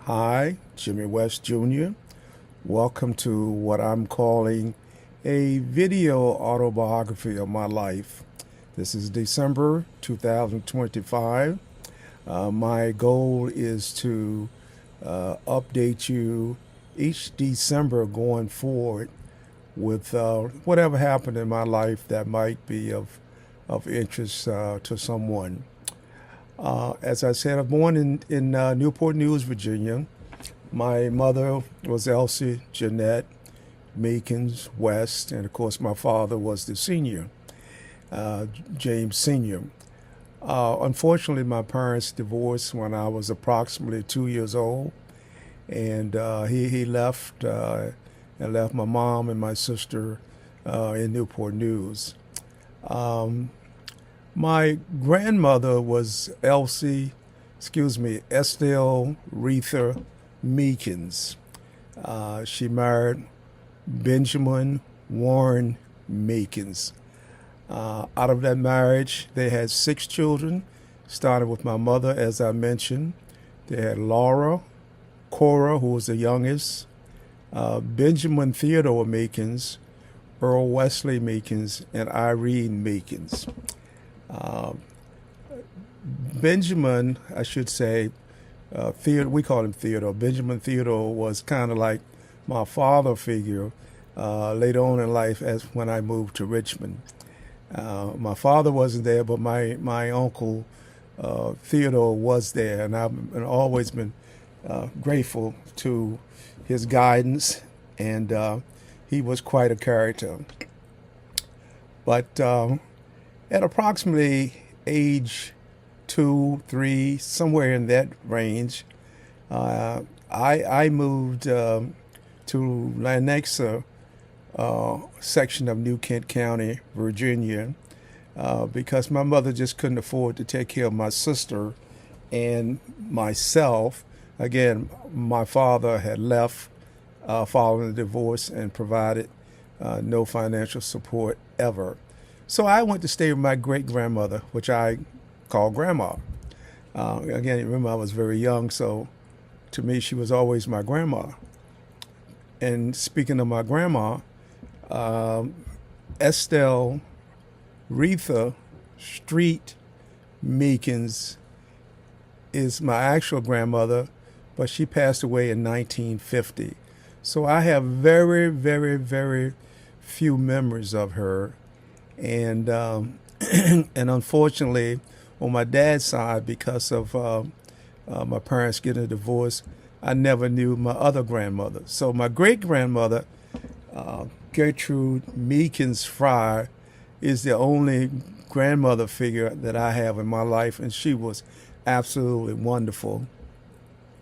Hi, Jimmy West Jr. Welcome to what I'm calling a video autobiography of my life. This is December 2025. My goal is to update you each December going forward with whatever happened in my life that might be of interest to someone. As I said, I'm born in Newport News, Virginia. My mother was Elsie Jeanette Meekins West, and of course, my father was the senior, James Sr. Unfortunately, my parents divorced when I was approximately 2 years old, and he left and left my mom and my sister in Newport News. My grandmother was Estelle Retha Meekins. She married Benjamin Warren Meekins. Out of that marriage, they had 6 children, starting with my mother, as I mentioned. They had Laura, Cora, who was the youngest, Benjamin Theodore Meekins, Earl Wesley Meekins, and Irene Meekins. Benjamin, I should say, Theodore, we call him Theodore. Benjamin Theodore was kind of like my father figure later on in life as when I moved to Richmond. My father wasn't there, but my uncle Theodore was there, and I've always been grateful to his guidance, and he was quite a character. But at approximately age 2, 3, somewhere in that range, I moved to Lenexa section of New Kent County, Virginia, because my mother just couldn't afford to take care of my sister and myself. Again, my father had left following the divorce and provided no financial support ever. So I went to stay with my great-grandmother, which I call Grandma. Again, remember, I was very young, so to me, she was always my grandma. And speaking of my grandma, Estelle Retha Street Meekins is my actual grandmother, but she passed away in 1950. So I have very, very, very few memories of her. And and unfortunately, on my dad's side, because of my parents getting a divorce, I never knew my other grandmother. So my great grandmother, Gertrude Meekins Fry, is the only grandmother figure that I have in my life, and she was absolutely wonderful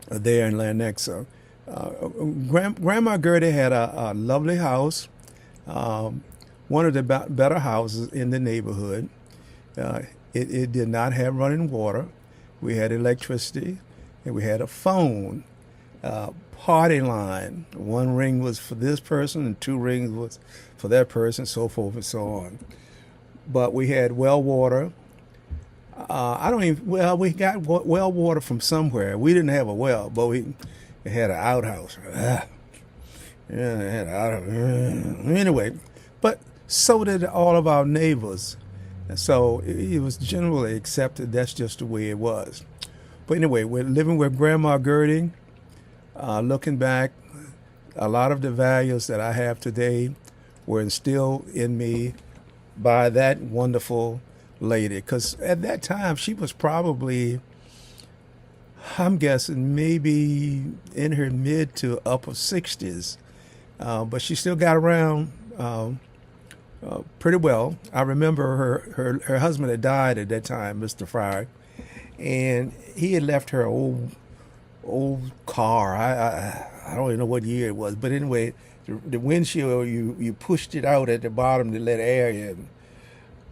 there in Lenexa. Grandma Gertie had a lovely house. One of the better houses in the neighborhood. It did not have running water. We had electricity, and we had a phone, party line. One ring was for this person, and 2 rings was for that person, so forth and so on. But we had well water. We got well water from somewhere. We didn't have a well, but we had an outhouse. Yeah, it had an outhouse. Anyway, but so did all of our neighbors. And so it was generally accepted that's just the way it was. But anyway, we're living with Grandma Gertie. Looking back, a lot of the values that I have today were instilled in me by that wonderful lady. Because at that time, she was probably, I'm guessing, maybe in her mid to upper 60s. But she still got around pretty well. I remember her husband had died at that time, Mr. Fry, and he had left her an old car. I don't even know what year it was, but anyway, the windshield, you pushed it out at the bottom to let air in.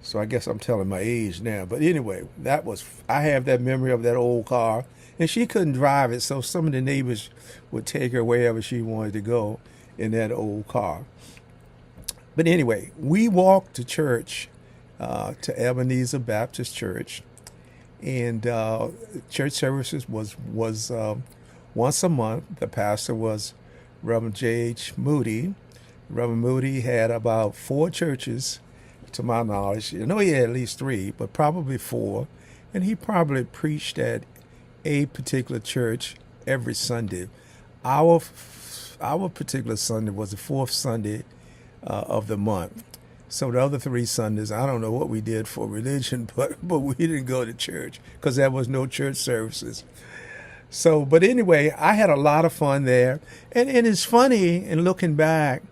So I guess I'm telling my age now. But anyway, I have that memory of that old car, and she couldn't drive it, so some of the neighbors would take her wherever she wanted to go in that old car. But anyway, we walked to church, to Ebenezer Baptist Church, and church services was once a month. The pastor was Reverend J.H. Moody. Reverend Moody had about 4 churches, to my knowledge. I know he had at least 3, but probably 4. And he probably preached at a particular church every Sunday. Our particular Sunday was the 4th Sunday of the month. So the other 3 Sundays, I don't know what we did for religion, but we didn't go to church because there was no church services. So, but anyway, I had a lot of fun there. And it's funny, in looking back,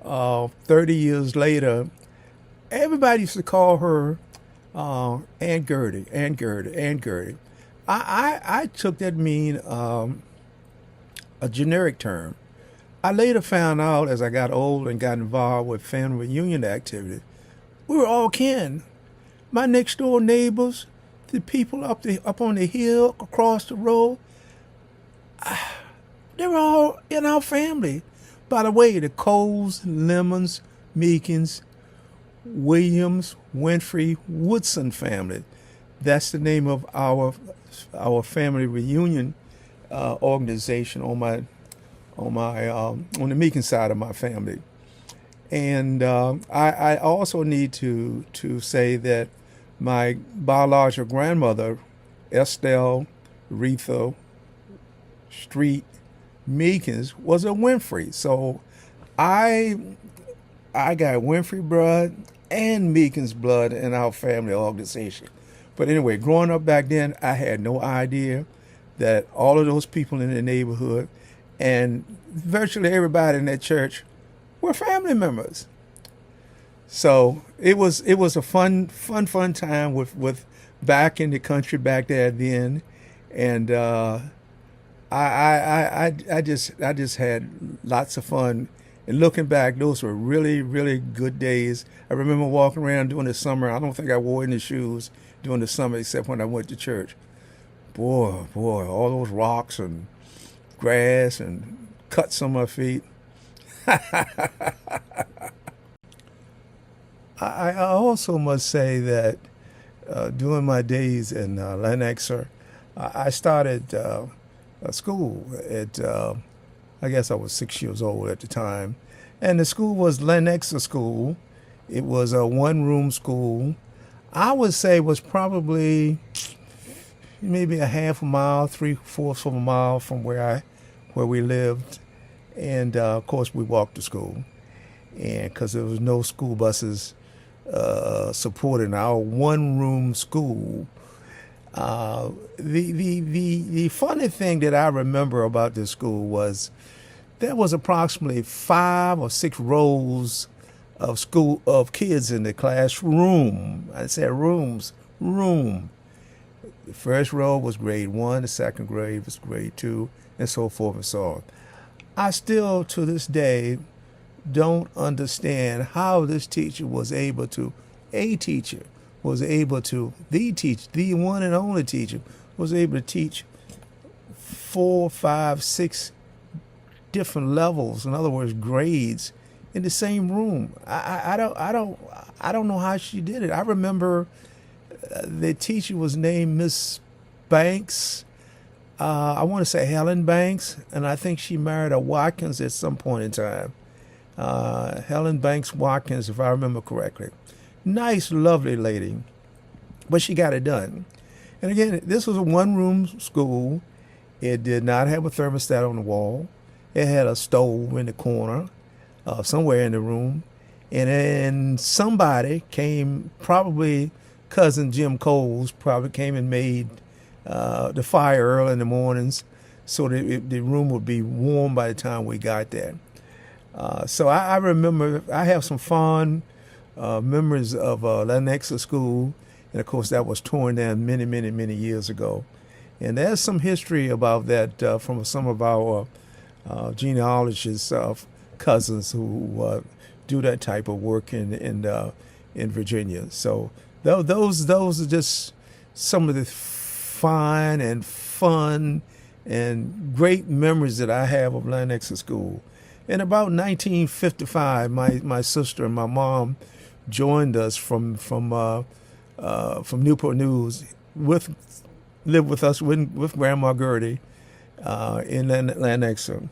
30 years later, everybody used to call her Aunt Gertie, Aunt Gertie, Aunt Gertie. I took that to mean a generic term. I later found out as I got old and got involved with family reunion activity, we were all kin. My next door neighbors, the people up on the hill across the road, they were all in our family. By the way, the Coles, Lemons, Meekins, Williams, Winfrey, Woodson family. That's the name of our family reunion organization on the Meekins side of my family. And I also need to say that my biological grandmother, Estelle Retha Street Meekins, was a Winfrey. So I got Winfrey blood and Meekins blood in our family organization. But anyway, growing up back then, I had no idea that all of those people in the neighborhood and virtually everybody in that church were family members. So it was a fun time with back in the country back there then, and I just had lots of fun. And looking back, those were really, really good days. I remember walking around during the summer. I don't think I wore any shoes during the summer except when I went to church. Boy, all those rocks and grass and cuts on my feet. I also must say that during my days in Lanexer, I started school at, I guess I was 6 years old at the time. And the school was Lanexer School. It was a one-room school. I would say it was probably maybe a half a mile, 3/4 of a mile from where we lived. And of course, we walked to school. And because there was no school buses supporting our one-room school. The funny thing that I remember about this school was there was approximately 5 or 6 rows of kids in the classroom. I said room. The first row was grade 1, the second grade was grade 2, and so forth and so on. I still, to this day, don't understand how this teacher was able to, the one and only teacher, was able to teach 4, 5, 6 different levels, in other words, grades, in the same room. I don't know how she did it. I remember the teacher was named Miss Banks. I want to say Helen Banks, and I think she married a Watkins at some point in time. Helen Banks Watkins, if I remember correctly. Nice, lovely lady, but she got it done. And again, this was a one-room school. It did not have a thermostat on the wall. It had a stove in the corner, somewhere in the room. And then somebody came, probably cousin Jim Coles, probably came and made the fire early in the mornings so that the room would be warm by the time we got there. So I remember, I have some fond memories of Lanexer School. And of course, that was torn down many, many, many years ago. And there's some history about that from some of our genealogists, cousins who do that type of work in Virginia. So those are just some of the fine and fun and great memories that I have of Lanexer School. In about 1955, my sister and my mom joined us from Newport News, lived with us with Grandma Gertie, in Lanexer.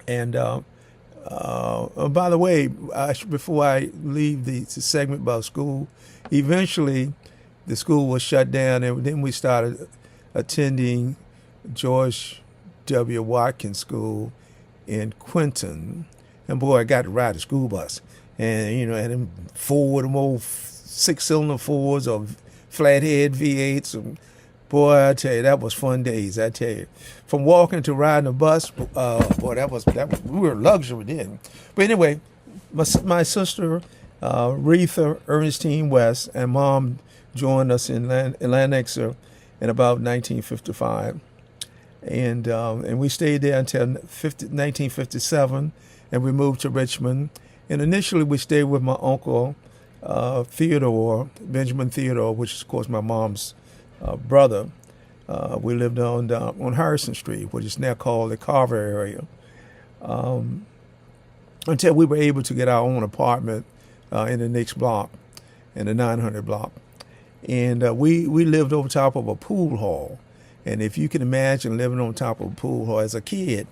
And by the way, before I leave the segment about school, eventually the school was shut down, and then we started attending George W. Watkins School in Quinton. And boy, I got to ride the school bus. And, you know, and them four of them old 6-cylinder Fords or flathead V8s. And boy, I tell you, that was fun days. I tell you, from walking to riding a bus, boy, that was we were luxury then. But anyway, my sister, Retha Ernestine West, and Mom joined us in Lanexer in about 1955. And we stayed there until 1957, and we moved to Richmond. And initially we stayed with my uncle, Benjamin Theodore, which is, of course, my mom's brother. We lived on Harrison Street, which is now called the Carver area, until we were able to get our own apartment in the next block, in the 900 block. And we lived over top of a pool hall. And if you can imagine living on top of a pool hall as a kid,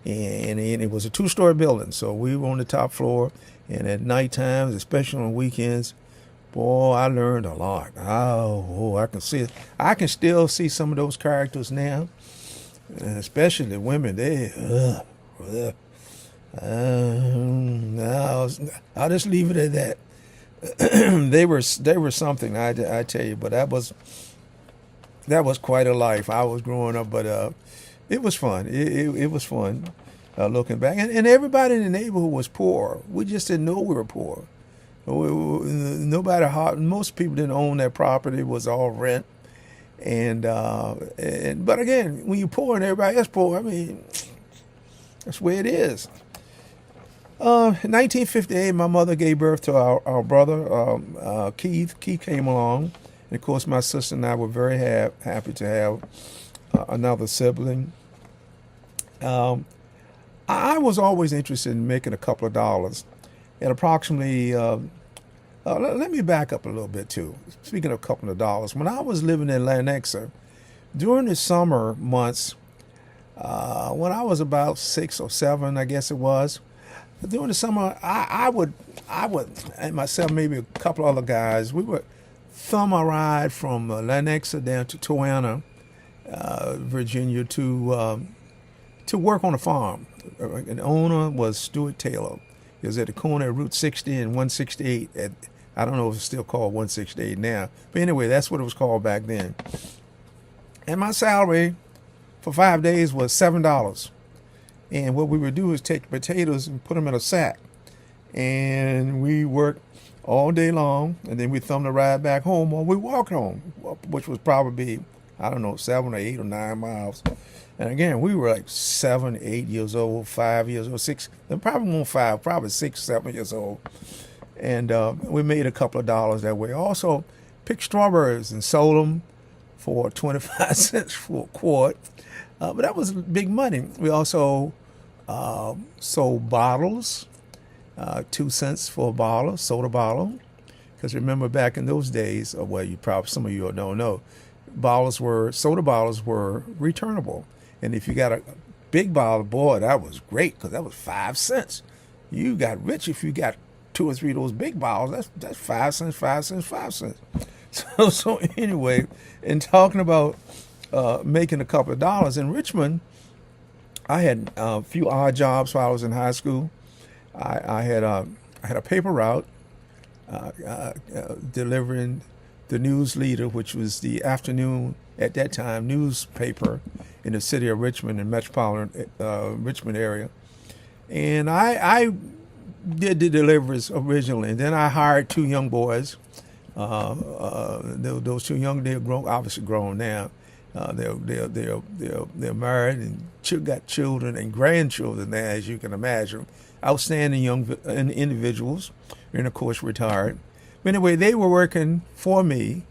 and it was a 2-story building, so we were on the top floor. And at night times, especially on weekends, boy, I learned a lot. I can still see some of those characters now, and especially the women. I'll just leave it at that. They were something, I tell you. But that was quite a life. I was growing up, but it was fun. It was fun looking back. And everybody in the neighborhood was poor. We just didn't know we were poor. Most people didn't own their property. It was all rent. But again, when you're poor and everybody else poor, I mean, that's the way it is. In 1958, my mother gave birth to our brother, Keith. Keith came along. And of course, my sister and I were very happy to have another sibling. I was always interested in making a couple of dollars. And approximately, let me back up a little bit too. Speaking of a couple of dollars, when I was living in Lanexer, during the summer months, when I was about 6 or 7, I guess it was, during the summer, I would, and myself, maybe a couple other guys, we would thumb a ride from Lanexer down to Toanna, Virginia, to work on a farm. And the owner was Stuart Taylor. He was at the corner of Route 60 and 168. I don't know if it's still called 168 now. But anyway, that's what it was called back then. And my salary for 5 days was $7. And what we would do is take potatoes and put them in a sack. And we worked all day long, and then we thumb the ride back home, or we walked home, which was probably, I don't know, 7 or 8 or 9 miles. And again, we were like 7, 8 years old, 5 years old, 6, probably more 5, probably 6, 7 years old. And we made a couple of dollars that way. Also, picked strawberries and sold them for 25 cents for a quart. But that was big money. We also sold bottles, 2 cents for a bottle, soda bottle. Because remember back in those days, some of you don't know, soda bottles were returnable. And if you got a big bottle, boy, that was great, because that was 5 cents. You got rich if you got 2 or 3 of those big bottles. That's 5 cents, 5 cents, 5 cents. So anyway, in talking about making a couple of dollars in Richmond, I had a few odd jobs while I was in high school. I had a paper route delivering the News Leader, which was the afternoon, at that time, newspaper in the city of Richmond and metropolitan Richmond area. And I did the deliveries originally. And then I hired 2 young boys. Those 2 young, they're obviously grown now. They're married and got children and grandchildren now, as you can imagine. Outstanding young individuals, and of course retired. But anyway, they were working for me,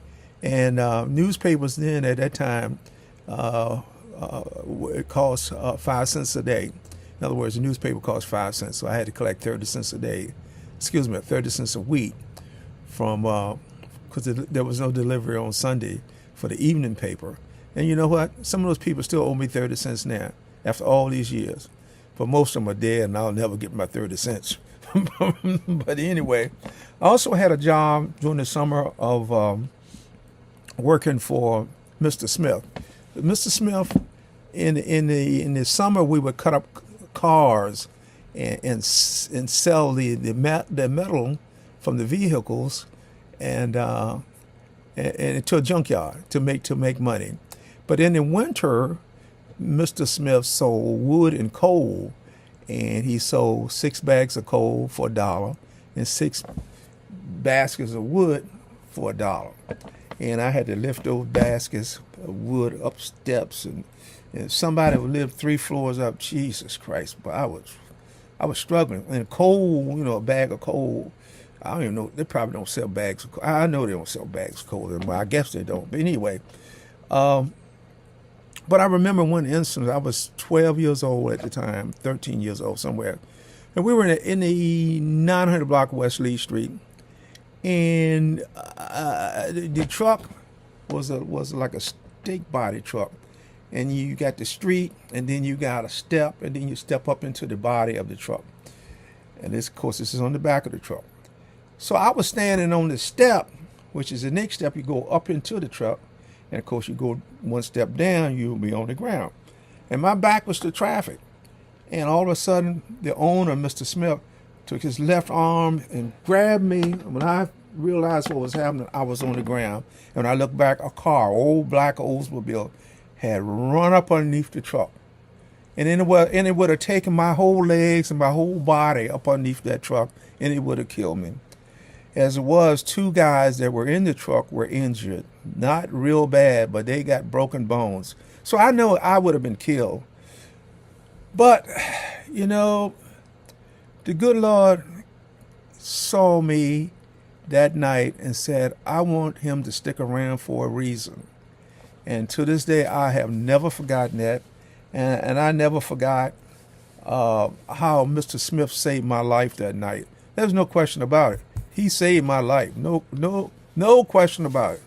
and newspapers then at that time, it cost 5 cents a day. In other words, a newspaper cost 5 cents, so I had to collect 30 cents a day. 30 cents a week from, because there was no delivery on Sunday for the evening paper. And you know what? Some of those people still owe me 30 cents now after all these years. But most of them are dead, and I'll never get my 30 cents. But anyway, I also had a job during the summer of working for Mr. Smith. Mr. Smith, in the summer, we would cut up cars and sell the metal from the vehicles and to a junkyard to make money. But in the winter, Mr. Smith sold wood and coal, and he sold 6 bags of coal for $1 and 6 baskets of wood for $1. And I had to lift those baskets of wood up steps, and somebody would live 3 floors up. Jesus Christ! But I was struggling. And coal, a bag of coal, I don't even know. They probably don't sell bags of coal. I know they don't sell bags of coal. Well, I guess they don't. But anyway, but I remember one instance. I was 12 years old at the time, 13 years old somewhere, and we were in the 900 block of West Lee Street, and the truck was like a steak body truck, and you got the street, and then you got a step, and then you step up into the body of the truck, and this, of course, this is on the back of the truck. So I was standing on the step, which is the next step. You go up into the truck, and of course you go one step down, you'll be on the ground. And my back was to traffic. And all of a sudden, the owner, Mr. Smith, took his left arm and grabbed me. When I realized what was happening, I was on the ground. And when I looked back, a car, old black Oldsmobile, had run up underneath the truck. And it would have taken my whole legs and my whole body up underneath that truck, and it would have killed me. As it was, 2 guys that were in the truck were injured. Not real bad, but they got broken bones. So I know I would have been killed. But, the good Lord saw me that night and said, I want him to stick around for a reason. And to this day, I have never forgotten that. And I never forgot how Mr. Smith saved my life that night. There's no question about it. He saved my life. No question about it.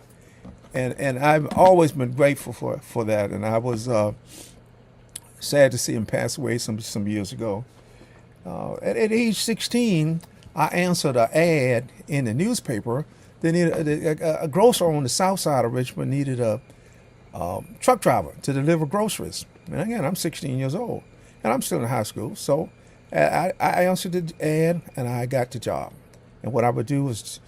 And I've always been grateful for that. And I was sad to see him pass away some years ago. At age 16, I answered an ad in the newspaper. They needed a grocer on the south side of Richmond needed a truck driver to deliver groceries. And again, I'm 16 years old, and I'm still in high school. So I answered the ad, and I got the job. And what I would do is,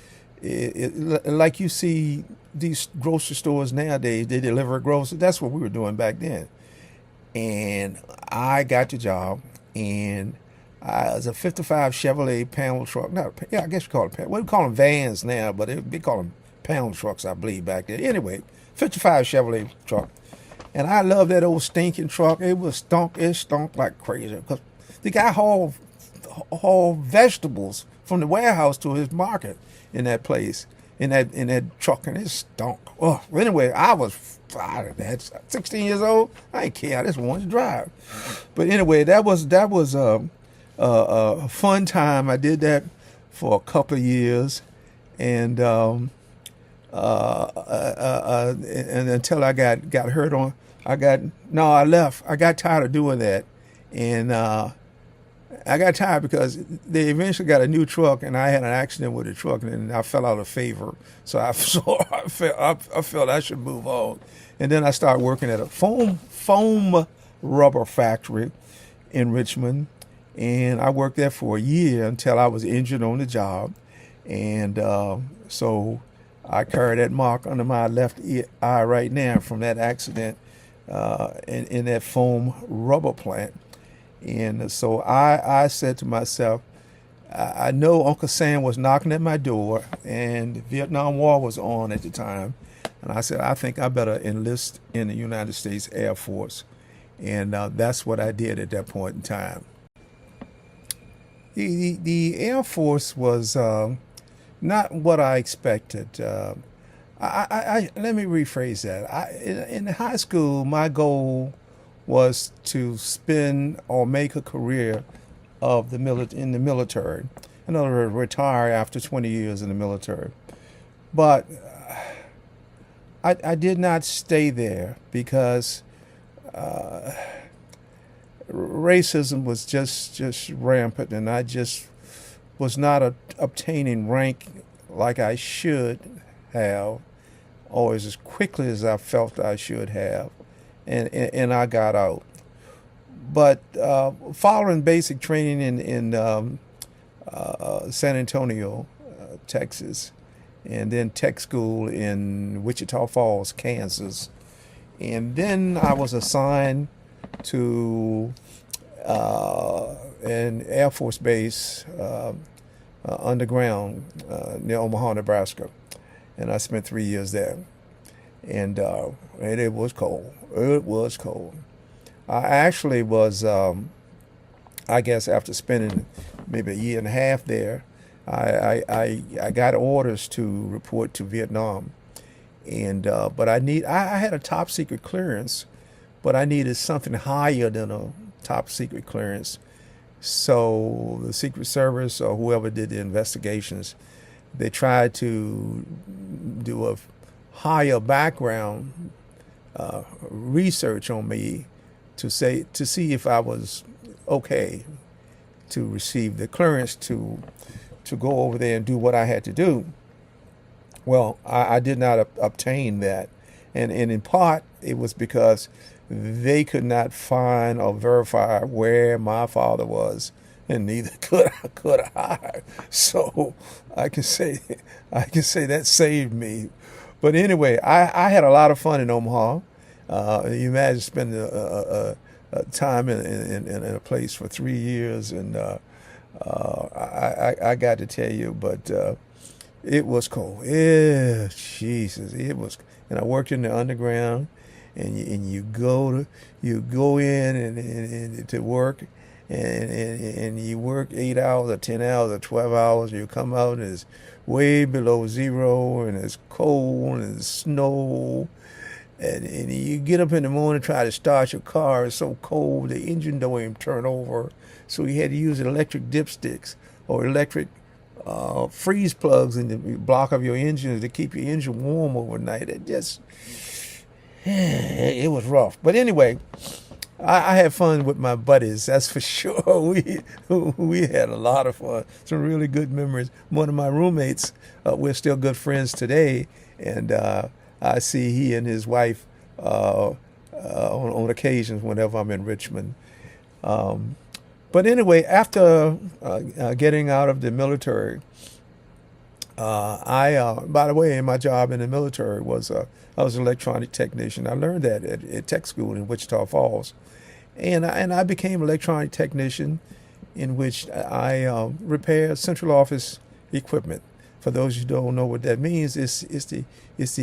like you see these grocery stores nowadays, they deliver groceries. That's what we were doing back then. And I got the job, and it was a 55 Chevrolet panel truck. I guess you call it, we call them vans now, but they call them panel trucks, I believe, back then. Anyway, 55 Chevrolet truck. And I love that old stinking truck. It stunk like crazy, because the guy hauled vegetables from the warehouse to his market in that place, in that truck, and it stunk. Oh, anyway, I was 16 years old. I didn't care. I just wanted to drive. But anyway, that was a fun time. I did that for a couple of years, and until I got hurt on. I left. I got tired of doing that, and I got tired because they eventually got a new truck, and I had an accident with the truck, and I fell out of favor. So I felt I should move on, and then I started working at a foam rubber factory in Richmond, and I worked there for a year until I was injured on the job, and so I carry that mark under my left eye right now from that accident in that foam rubber plant. And so I said to myself, I know Uncle Sam was knocking at my door, and the Vietnam War was on at the time. And I said, I think I better enlist in the United States Air Force. And that's what I did at that point in time. The Air Force was not what I expected. Let me rephrase that. In high school, my goal was to spend or make a career in the military. In other words, retire after 20 years in the military. But I did not stay there because racism was just rampant, and I just was not obtaining rank like I should have, or as quickly as I felt I should have, and I got out. But following basic training in San Antonio, Texas, and then tech school in Wichita Falls, Kansas, and then I was assigned to an Air Force base underground near Omaha, Nebraska, and I spent 3 years there, and it was cold. It was cold. I actually was, I guess, after spending maybe a year and a half there, I got orders to report to Vietnam, and but I had a top secret clearance, but I needed something higher than a top secret clearance. So the Secret Service or whoever did the investigations, they tried to do a higher background research on me to see if I was okay to receive the clearance to go over there and do what I had to do. Well, I did not obtain that, and in part it was because they could not find or verify where my father was, and neither could I. So I can say that saved me. But anyway, I had a lot of fun in Omaha. You imagine spending a time in a place for 3 years, and I got to tell you, but it was cold. Yeah, Jesus, it was. And I worked in the underground, and you go in and to work, and you work 8 hours or 10 hours or 12 hours. You come out and it's way below zero, and it's cold and it's snow. And you get up in the morning, try to start your car. It's so cold, the engine don't even turn over. So you had to use electric dipsticks or electric freeze plugs in the block of your engine to keep your engine warm overnight. It was rough. But anyway, I had fun with my buddies, that's for sure. We had a lot of fun, some really good memories. One of my roommates, we're still good friends today, and I see he and his wife on occasions whenever I'm in Richmond. But anyway, after getting out of the military, by the way, my job in the military was I was an electronic technician. I learned that at tech school in Wichita Falls, and I became an electronic technician, in which I repair central office equipment. For those who don't know what that means, it's the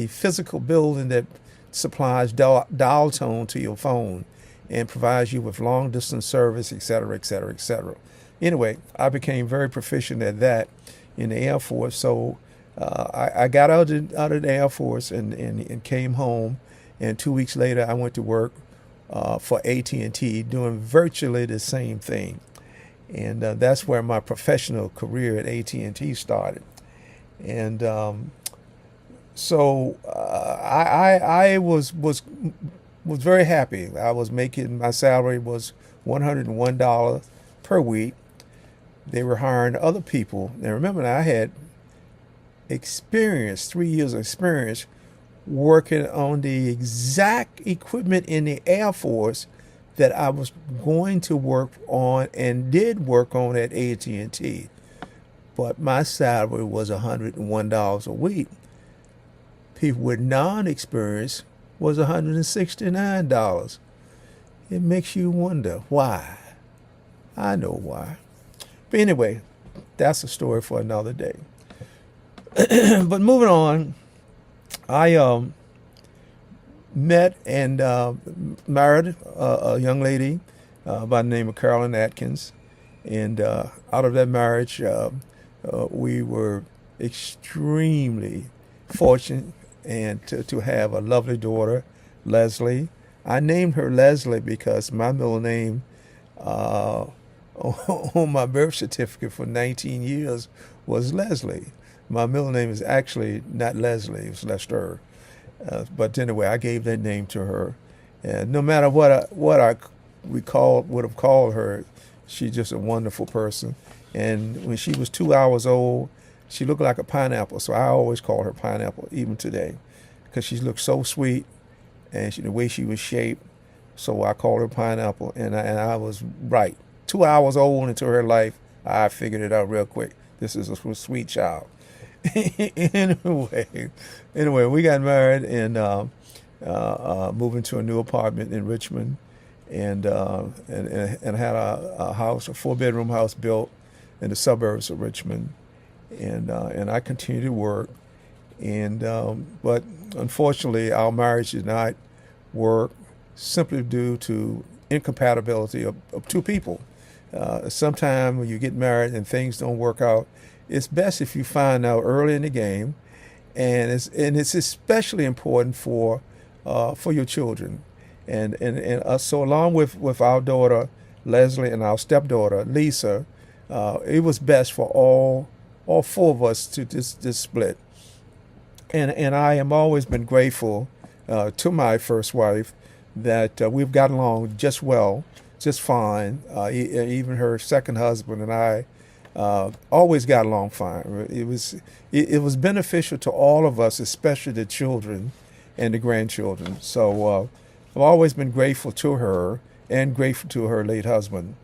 physical building that supplies dial tone to your phone and provides you with long distance service, et cetera, et cetera, et cetera. Anyway, I became very proficient at that in the Air Force. So I got out of the Air Force and came home, and 2 weeks later I went to work for AT&T doing virtually the same thing. And that's where my professional career at AT&T started. And so I was very happy. I was making, my salary was $101 per week. They were hiring other people. Now remember, I had experience, 3 years of experience working on the exact equipment in the Air Force that I was going to work on and did work on at AT&T. But my salary was $101 a week. People with non-experience was $169. It makes you wonder why. I know why. But anyway, that's a story for another day. But moving on, I met and married a young lady by the name of Carolyn Atkins. And out of that marriage, we were extremely fortunate and to have a lovely daughter, Leslie. I named her Leslie because my middle name on my birth certificate for 19 years was Leslie. My middle name is actually not Leslie, it's Lester. But anyway, I gave that name to her, and no matter what I would have called her, she's just a wonderful person. And when she was 2 hours old, she looked like a pineapple, so I always call her Pineapple, even today, because she looked so sweet, and the way she was shaped. So I called her Pineapple, and I was right. 2 hours old into her life, I figured it out real quick. This is a sweet child. anyway, we got married and moved into a new apartment in Richmond, and had a house, a 4-bedroom house built in the suburbs of Richmond, and I continued to work, and but unfortunately, our marriage did not work simply due to incompatibility of two people. Sometimes when you get married and things don't work out, it's best if you find out early in the game, and it's especially important for your children, and so along with our daughter Leslie and our stepdaughter Lisa, it was best for all four of us to just split, and I am always been grateful to my first wife that we've gotten along just fine. Even her second husband and I always got along fine. It was beneficial to all of us, especially the children and the grandchildren. So I've always been grateful to her and grateful to her late husband.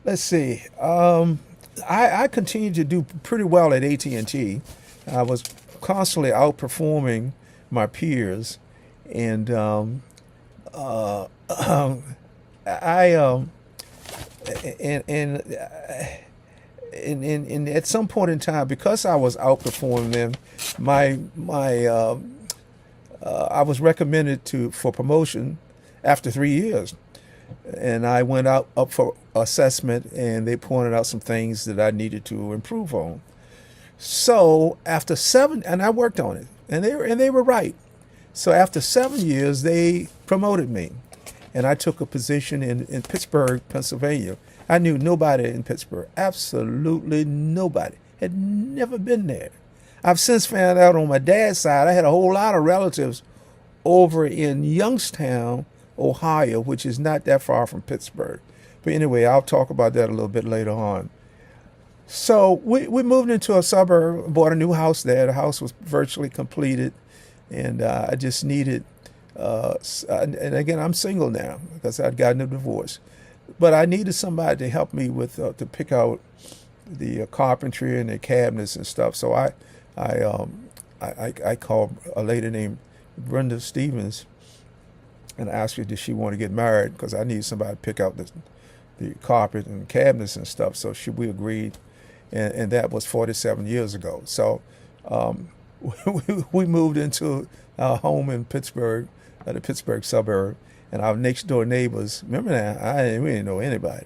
Let's see. I continued to do pretty well at AT&T. I was constantly outperforming my peers, and and at some point in time, because I was outperforming them, I was recommended for promotion after 3 years, and I went up for assessment, and they pointed out some things that I needed to improve on. So after 7, and I worked on it, and they were right. So after 7 years, they promoted me, and I took a position in Pittsburgh, Pennsylvania. I knew nobody in Pittsburgh, absolutely nobody. Had never been there. I've since found out on my dad's side, I had a whole lot of relatives over in Youngstown, Ohio, which is not that far from Pittsburgh. But anyway, I'll talk about that a little bit later on. So we moved into a suburb, bought a new house there. The house was virtually completed, and I just needed, and again, I'm single now because I'd gotten a divorce. But I needed somebody to help me with, to pick out the carpentry and the cabinets and stuff. So I called a lady named Brenda Stevens and asked her, did she want to get married? Because I needed somebody to pick out the carpet and cabinets and stuff. So we agreed, and that was 47 years ago. So we moved into our home in Pittsburgh, the Pittsburgh suburb, and our next door neighbors, remember now, we didn't know anybody.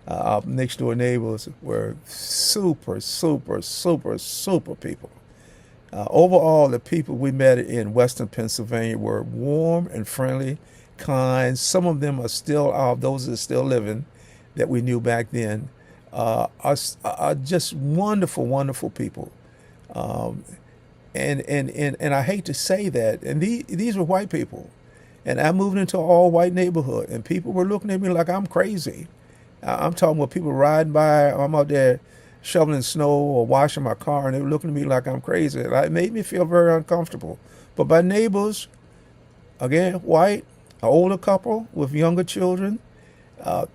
Our next door neighbors were super, super, super, super people. Overall, the people we met in Western Pennsylvania were warm and friendly, kind. Some of them are still, those that are still living, that we knew back then, are just wonderful, wonderful people. And I hate to say that, and these were white people. And I moved into an all-white neighborhood, and people were looking at me like I'm crazy. I'm talking about people riding by, I'm out there shoveling snow or washing my car, and they were looking at me like I'm crazy. It made me feel very uncomfortable. But my neighbors, again, white, an older couple with younger children,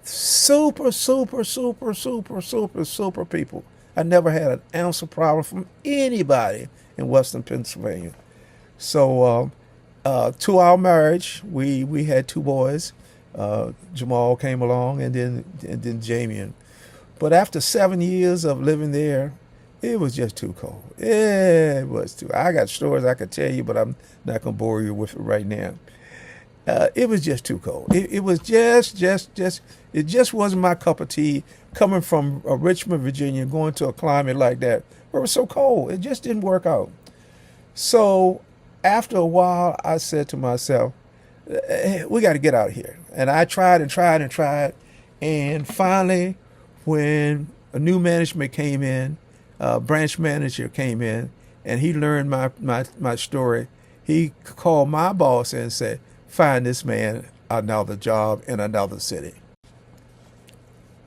super, super, super, super, super, super people. I never had an ounce of problem from anybody in Western Pennsylvania. So to our marriage, we had 2 boys. Jamal came along, and then Jamie. But after 7 years of living there, it was just too cold. It was too. I got stories I could tell you, but I'm not gonna bore you with it right now. It was just too cold. It was it just wasn't my cup of tea. Coming from Richmond, Virginia, going to a climate like that where it was so cold, it just didn't work out. So after a while, I said to myself, we got to get out of here. And I tried and tried and tried. And finally, when a new management came in, branch manager came in, and he learned my story. He called my boss and said, find this man another job in another city.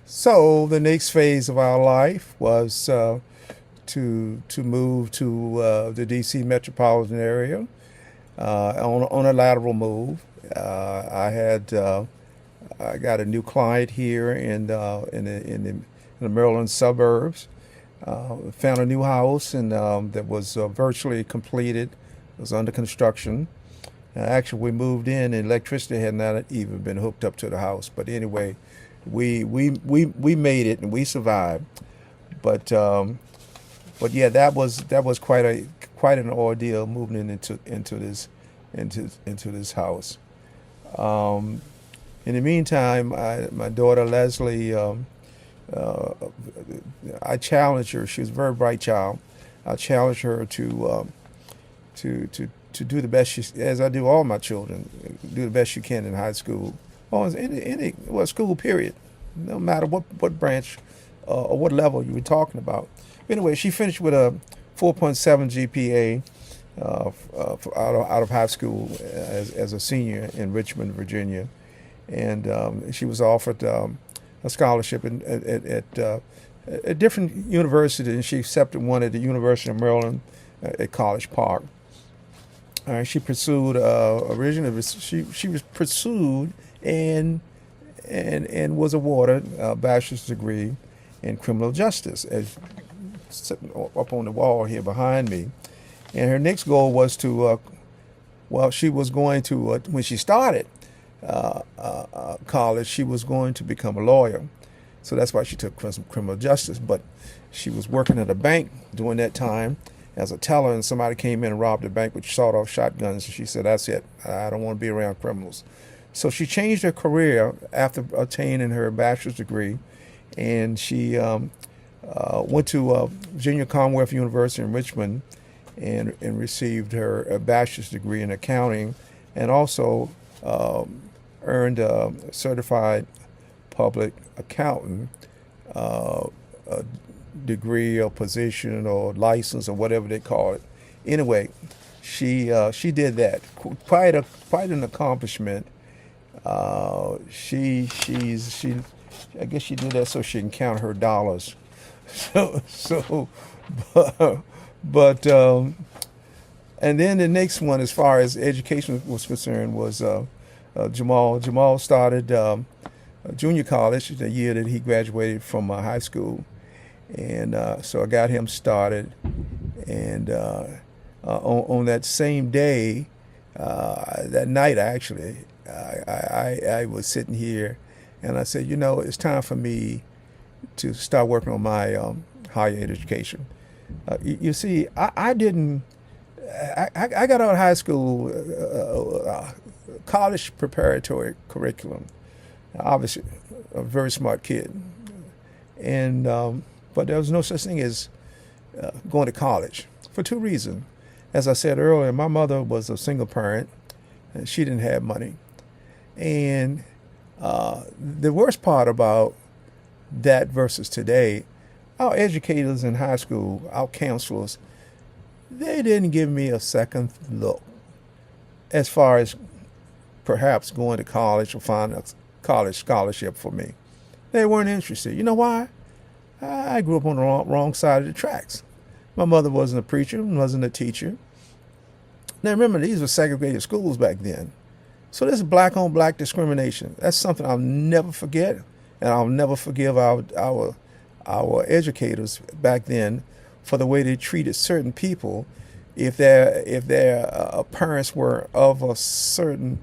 So the next phase of our life was to move to the D.C. metropolitan area on a lateral move. I got a new client here in the Maryland suburbs. Found a new house and that was virtually completed. It was under construction. Actually, we moved in and electricity had not even been hooked up to the house. But anyway, we made it and we survived. But yeah, that was quite an ordeal moving into this house. In the meantime, my daughter Leslie, I challenged her. She was a very bright child. I challenged her to do the best as I do all my children, do the best you can in high school or any school period, no matter what branch or what level you were talking about. Anyway, she finished with a 4.7 GPA out of high school as a senior in Richmond, Virginia, and she was offered a scholarship at different universities, and she accepted one at the University of Maryland at College Park. She pursued originally. She was pursued and was awarded a bachelor's degree in criminal justice, as sitting up on the wall here behind me. And her next goal was to, she was going to when she started college, she was going to become a lawyer. So that's why she took criminal justice. But she was working at a bank during that time as a teller, and somebody came in and robbed the bank with sawed-off shotguns. And she said, "That's it. I don't want to be around criminals." So she changed her career after attaining her bachelor's degree, and she went to Virginia Commonwealth University in Richmond and received her bachelor's degree in accounting, and also earned a certified public accountant degree or position or license or whatever they call it. Anyway, she did that. Quite an accomplishment. She I guess she did that so she can count her dollars. But and then the next one, as far as education was concerned, was Jamal. Jamal started junior college the year that he graduated from high school, and so I got him started. And on that same day, that night actually, I was sitting here, and I said, it's time for me to start working on my higher education. You see, I didn't. I got out of high school, college preparatory curriculum. Obviously, a very smart kid, and but there was no such thing as going to college for two reasons. As I said earlier, my mother was a single parent, and she didn't have money. And the worst part about that versus today, our educators in high school, our counselors, they didn't give me a second look as far as perhaps going to college or finding a college scholarship for me. They weren't interested. You know why? I grew up on the wrong side of the tracks. My mother wasn't a preacher, wasn't a teacher. Now remember, these were segregated schools back then. So this is black on black discrimination. That's something I'll never forget, and I'll never forgive our educators back then for the way they treated certain people if their parents were of a certain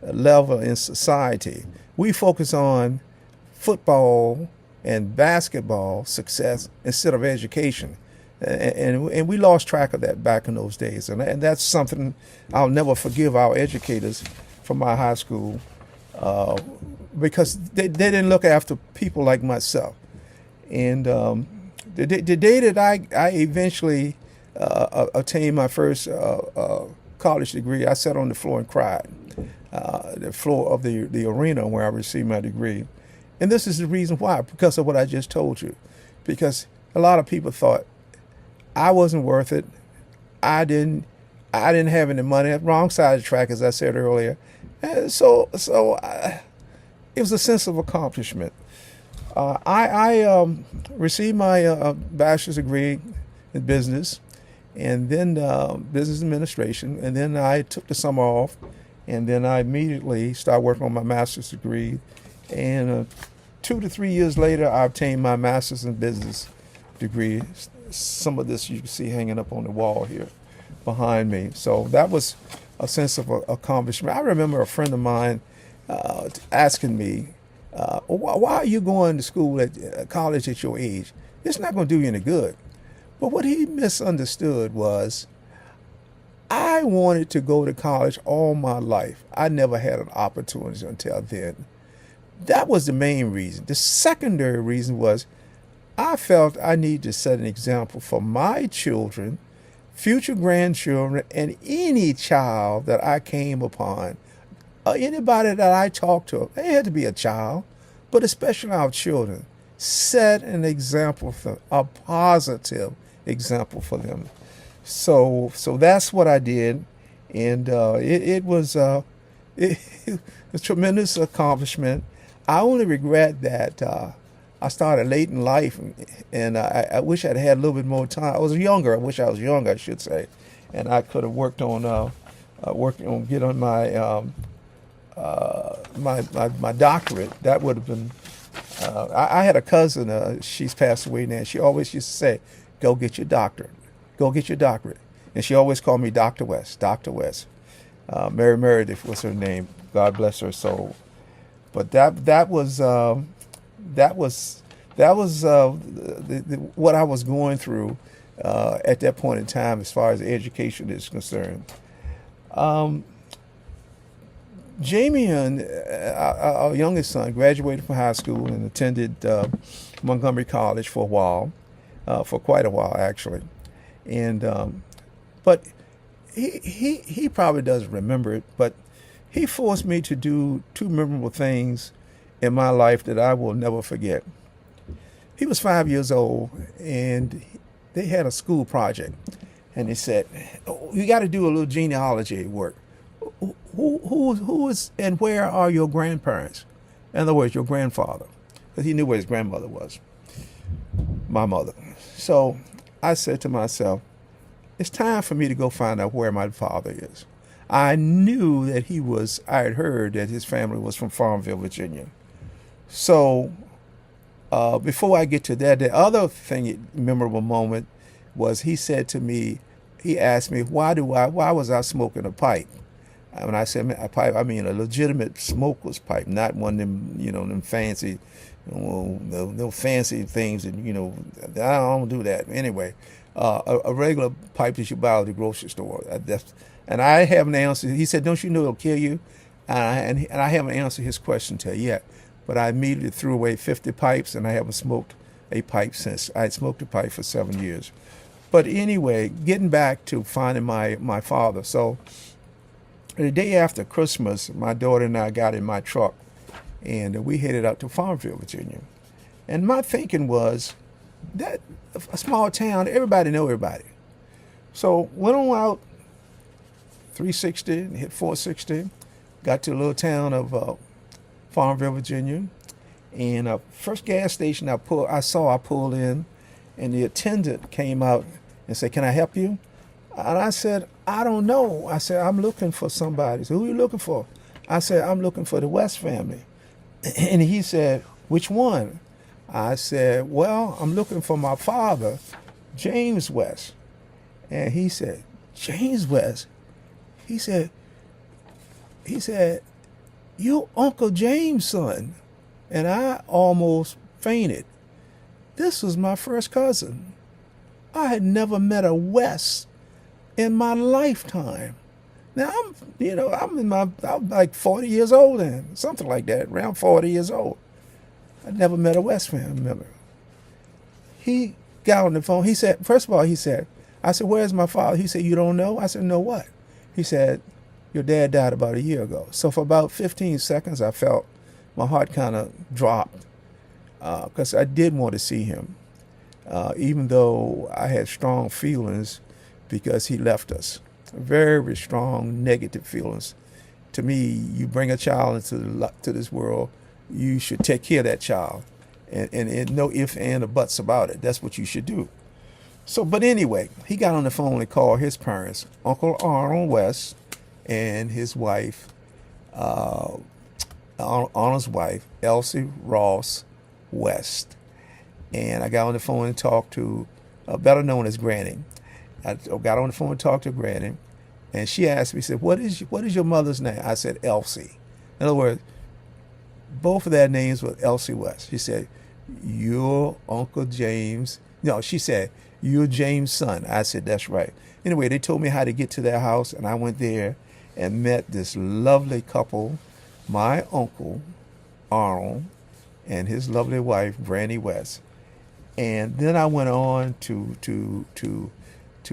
level in society. We focus on football and basketball success instead of education. And we lost track of that back in those days. And that's something I'll never forgive our educators from my high school because they didn't look after people like myself. And the day that I eventually attained my first college degree, I sat on the floor and cried. The floor of the arena where I received my degree. And this is the reason why, because of what I just told you. Because a lot of people thought I wasn't worth it. I didn't have any money. Wrong side of the track, as I said earlier. And it was a sense of accomplishment. I received my bachelor's degree in business, and then business administration, and then I took the summer off, and then I immediately started working on my master's degree, and 2 to 3 years later, I obtained my master's in business degree. Some of this you can see hanging up on the wall here behind me. So that was a sense of accomplishment. I remember a friend of mine asking me, why are you going to school at college at your age? It's not going to do you any good. But what he misunderstood was I wanted to go to college all my life. I never had an opportunity until then. That was the main reason. The secondary reason was I felt I needed to set an example for my children, future grandchildren, and any child that I came upon, anybody that I talked to. They had to be a child, but especially our children. Set an example for them, a positive example for them. So that's what I did, and it was a tremendous accomplishment. I only regret that I started late in life, and I wish I'd had a little bit more time. I was younger. I wish I was younger, I should say, and I could have worked on getting my doctorate. That would have been. I had a cousin. She's passed away now. She always used to say, "Go get your doctorate. Go get your doctorate." And she always called me Dr. West. Dr. West. Mary Meredith was her name. God bless her soul. But that was what I was going through at that point in time as far as education is concerned. Jamie, our youngest son, graduated from high school and attended Montgomery College for a while, for quite a while actually, and but he probably doesn't remember it, but he forced me to do 2 memorable things in my life that I will never forget. He was 5 years old, and they had a school project, and they said, "Oh, you got to do a little genealogy work. Who is and where are your grandparents?" In other words, your grandfather, because he knew where his grandmother was, my mother. So I said to myself, it's time for me to go find out where my father is. I knew that I had heard that his family was from Farmville, Virginia. So before I get to that, the other memorable moment was he asked me, why was I smoking a pipe? When I said a pipe, I mean a legitimate smokeless pipe, not one of them, them fancy, no fancy things that, I don't do that. Anyway, a regular pipe that you buy at the grocery store. And I haven't answered. He said, "Don't you know it'll kill you?" And I haven't answered his question till yet. But I immediately threw away 50 pipes, and I haven't smoked a pipe since. I had smoked a pipe for 7 years. But anyway, getting back to finding my father. So the day after Christmas, my daughter and I got in my truck, and we headed out to Farmville, Virginia. And my thinking was that a small town, everybody know everybody. So went on out 360 and hit 460, got to a little town of Farmville, Virginia, and first gas station I pulled in, and the attendant came out and said, "Can I help you?" And I said, "I don't know." I said, "I'm looking for somebody." So, "Who are you looking for?" I said, "I'm looking for the West family." And he said, "Which one?" I said, "Well, I'm looking for my father, James West." And he said, "James West?" He said, "You Uncle James' son." And I almost fainted. This was my first cousin. I had never met a West in my lifetime. Now I'm like 40 years old then, something like that, around 40 years old. I never met a West family member. He got on the phone. He said, first of all, I said, "Where's my father?" He said, "You don't know?" I said, "No, what?" He said, "Your dad died about a year ago." So for about 15 seconds, I felt my heart kind of dropped because I did want to see him. Even though I had strong feelings because he left us. Very strong negative feelings. To me, you bring a child to this world, you should take care of that child, and no ifs and or buts about it. That's what you should do. So, but anyway, he got on the phone and called his parents, Uncle Arnold West, and his wife, Arnold's wife, Elsie Ross West. And I got on the phone and talked to, better known as Granny. I got on the phone and talked to Granny, and she asked me, said, what is your mother's name? I said, Elsie. In other words, both of their names were Elsie West. She said, you're Uncle James. No, she said, you're James' son. I said, that's right. Anyway, they told me how to get to their house, and I went there and met this lovely couple, my uncle, Arnold, and his lovely wife, Granny West. And then I went on to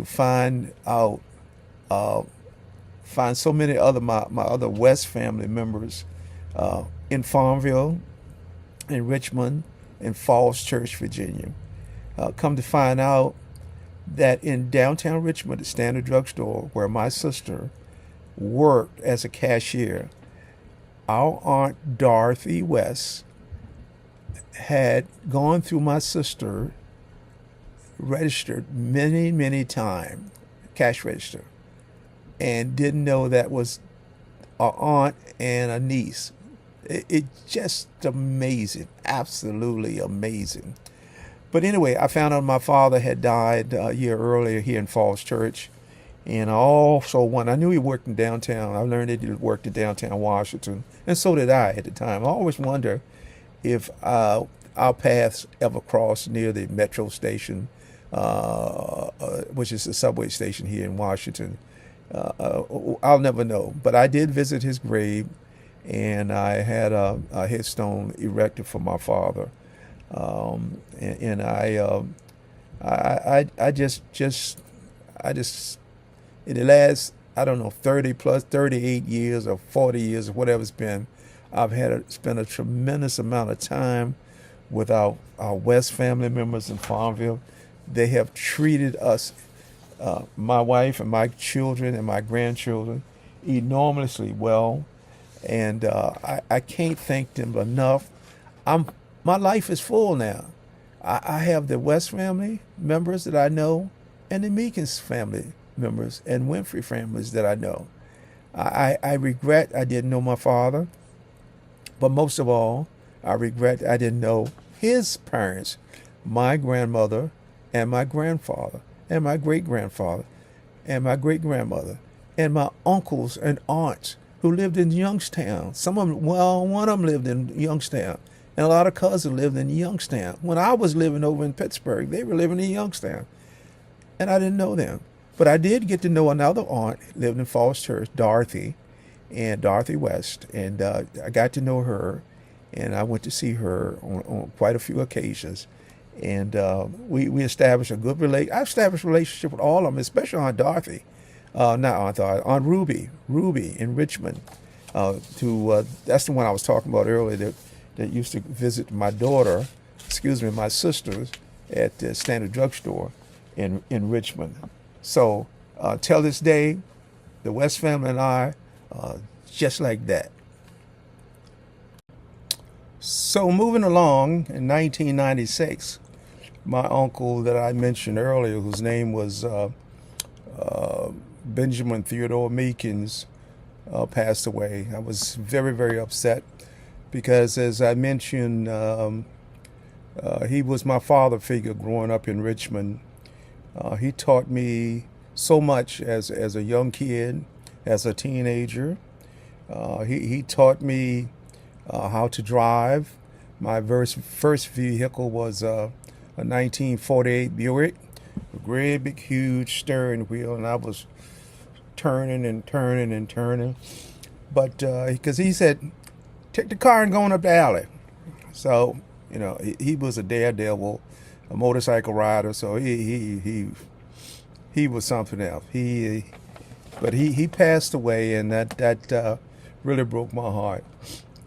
find out, find so many other my other West family members in Farmville, in Richmond, in Falls Church, Virginia. Come to find out that in downtown Richmond, the Standard Drugstore, where my sister worked as a cashier, our Aunt Dorothy West had gone through my sister, registered many times, cash register, and didn't know that was our aunt and a niece. It just amazing, absolutely amazing. But anyway, I found out my father had died a year earlier here in Falls Church. And I also I knew he worked in downtown. I learned that he worked in downtown Washington. And so did I at the time. I always wonder if our paths ever crossed near the metro station, which is the subway station here in Washington. I'll never know. But I did visit his grave, and I had a headstone erected for my father. I just in the last, I don't know, 38 years or 40 years or whatever it's been, I've spent a tremendous amount of time with our West family members in Farmville. They have treated us, my wife and my children and my grandchildren, enormously well. And I can't thank them enough. My life is full now. I have the West family members that I know, and the Meekins family members and Winfrey families that I know. I regret I didn't know my father, but most of all, I regret I didn't know his parents, my grandmother and my grandfather and my great-grandfather and my great-grandmother and my uncles and aunts who lived in Youngstown. Some of them, well, one of them lived in Youngstown, and a lot of cousins lived in Youngstown. When I was living over in Pittsburgh, they were living in Youngstown, and I didn't know them. But I did get to know another aunt, lived in Falls Church, Dorothy West, and I got to know her, and I went to see her on quite a few occasions, and we established a good relationship. I established a relationship with all of them, especially Aunt Dorothy, Aunt Ruby in Richmond. That's the one I was talking about earlier that used to visit my sisters at the Standard Drugstore in Richmond. So till this day, the West family and I, just like that. So moving along, in 1996, my uncle that I mentioned earlier, whose name was Benjamin Theodore Meekins, passed away. I was very upset because, as I mentioned, he was my father figure growing up in Richmond. He taught me so much as a young kid, as a teenager. He taught me how to drive. My first vehicle was a 1948 Buick, a great big huge steering wheel, and I was turning. But because he said, take the car and go on up the alley. So, he was a daredevil, a motorcycle rider, so he was something else. But he passed away, and that really broke my heart.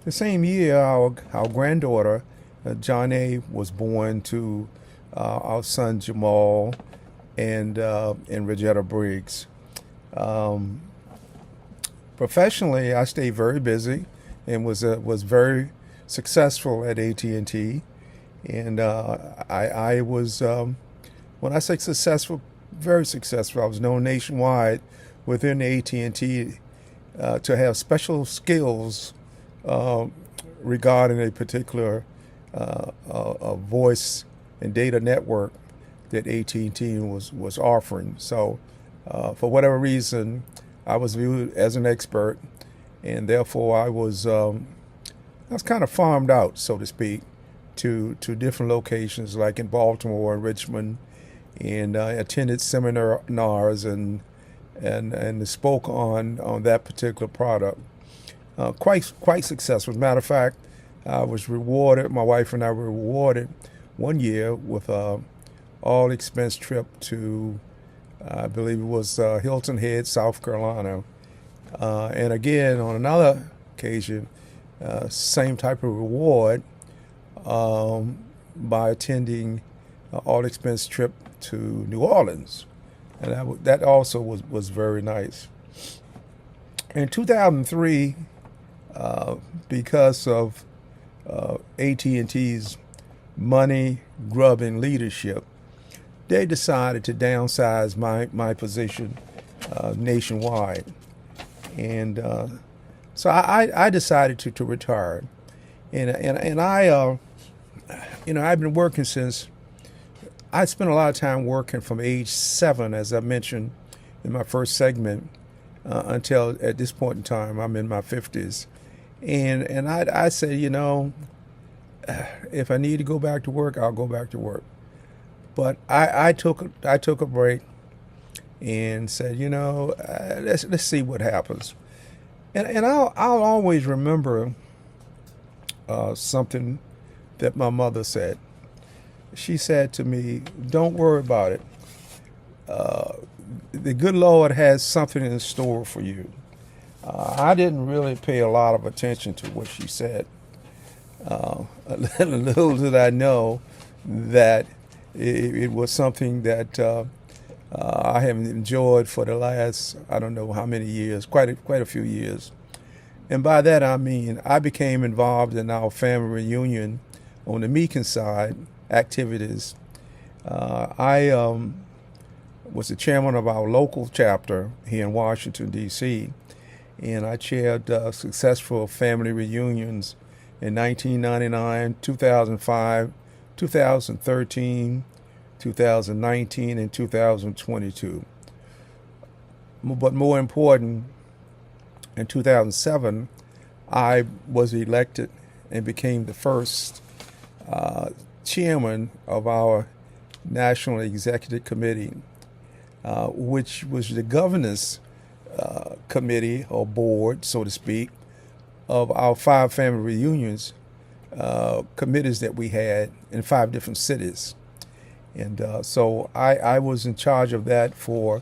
The same year, our granddaughter, John A., was born to our son Jamal, and Regetta Briggs. Um, Professionally, I stayed very busy and was very successful at AT&T. And I was, when I say successful, very successful. I was known nationwide within AT&T to have special skills uh, regarding a particular voice and data network that AT&T was offering. So, for whatever reason, I was viewed as an expert, and therefore I was kind of farmed out, so to speak, to different locations like in Baltimore and Richmond, and I attended seminars and spoke on that particular product. Quite successful. As a matter of fact, I was rewarded. My wife and I were rewarded one year with a all expense trip to, I believe it was Hilton Head, South Carolina. And again, on another occasion, same type of reward by attending an all expense trip to New Orleans. And that also was very nice. In 2003, because of AT&T's money grubbing leadership, they decided to downsize my position nationwide. And so I decided to retire. And I, I've been working since, I spent a lot of time working from age 7, as I mentioned in my first segment, until at this point in time, I'm in my 50s. And I say, if I need to go back to work, I'll go back to work. But I took a break and said, let's see what happens. And I'll always remember something that my mother said. She said to me, "Don't worry about it. The good Lord has something in store for you." I didn't really pay a lot of attention to what she said. Little did I know that it was something that I have enjoyed for the last, I don't know how many years, quite a few years. And by that I mean I became involved in our family reunion on the Meekin side activities. I was the chairman of our local chapter here in Washington, D.C., and I chaired successful family reunions in 1999, 2005, 2013, 2019, and 2022. But more important, in 2007, I was elected and became the first chairman of our National Executive Committee, which was the governance committee or board, so to speak, of our 5 family reunions committees that we had in 5 different cities. And so I was in charge of that for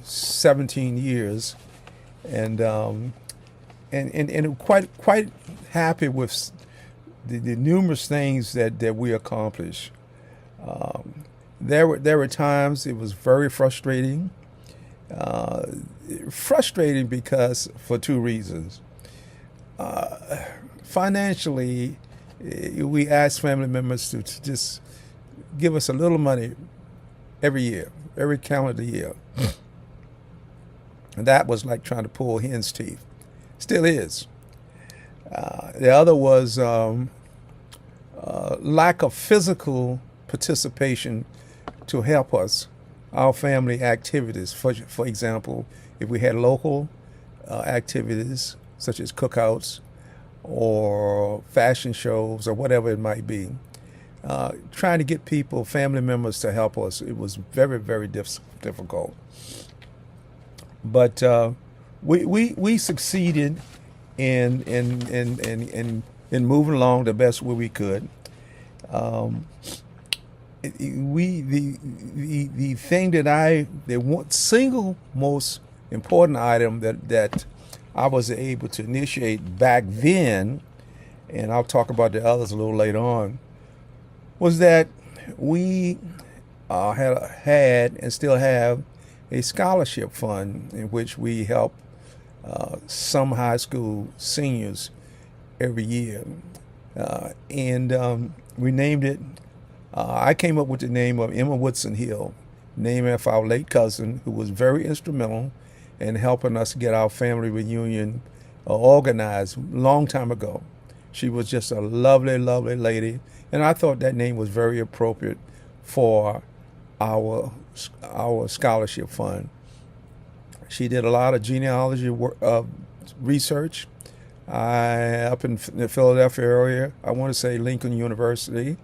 17 years, and quite happy with the numerous things that we accomplished. There were times it was very frustrating. Frustrating because for 2 reasons. Financially, we asked family members to just give us a little money every year, every calendar year. And that was like trying to pull hen's teeth. Still is. The other was lack of physical participation to help us, our family activities. For example, if we had local activities such as cookouts or fashion shows or whatever it might be, trying to get people, family members, to help us, it was very, very difficult. But we succeeded in moving along the best way we could. The thing the one single most important item that I was able to initiate back then, and I'll talk about the others a little later on, was that we had and still have a scholarship fund in which we help some high school seniors every year. And we named it, I came up with the name of Emma Woodson Hill, named after our late cousin, who was very instrumental in helping us get our family reunion organized a long time ago. She was just a lovely, lovely lady, and I thought that name was very appropriate for our scholarship fund. She did a lot of genealogy work, research up in the Philadelphia area. I want to say Lincoln University.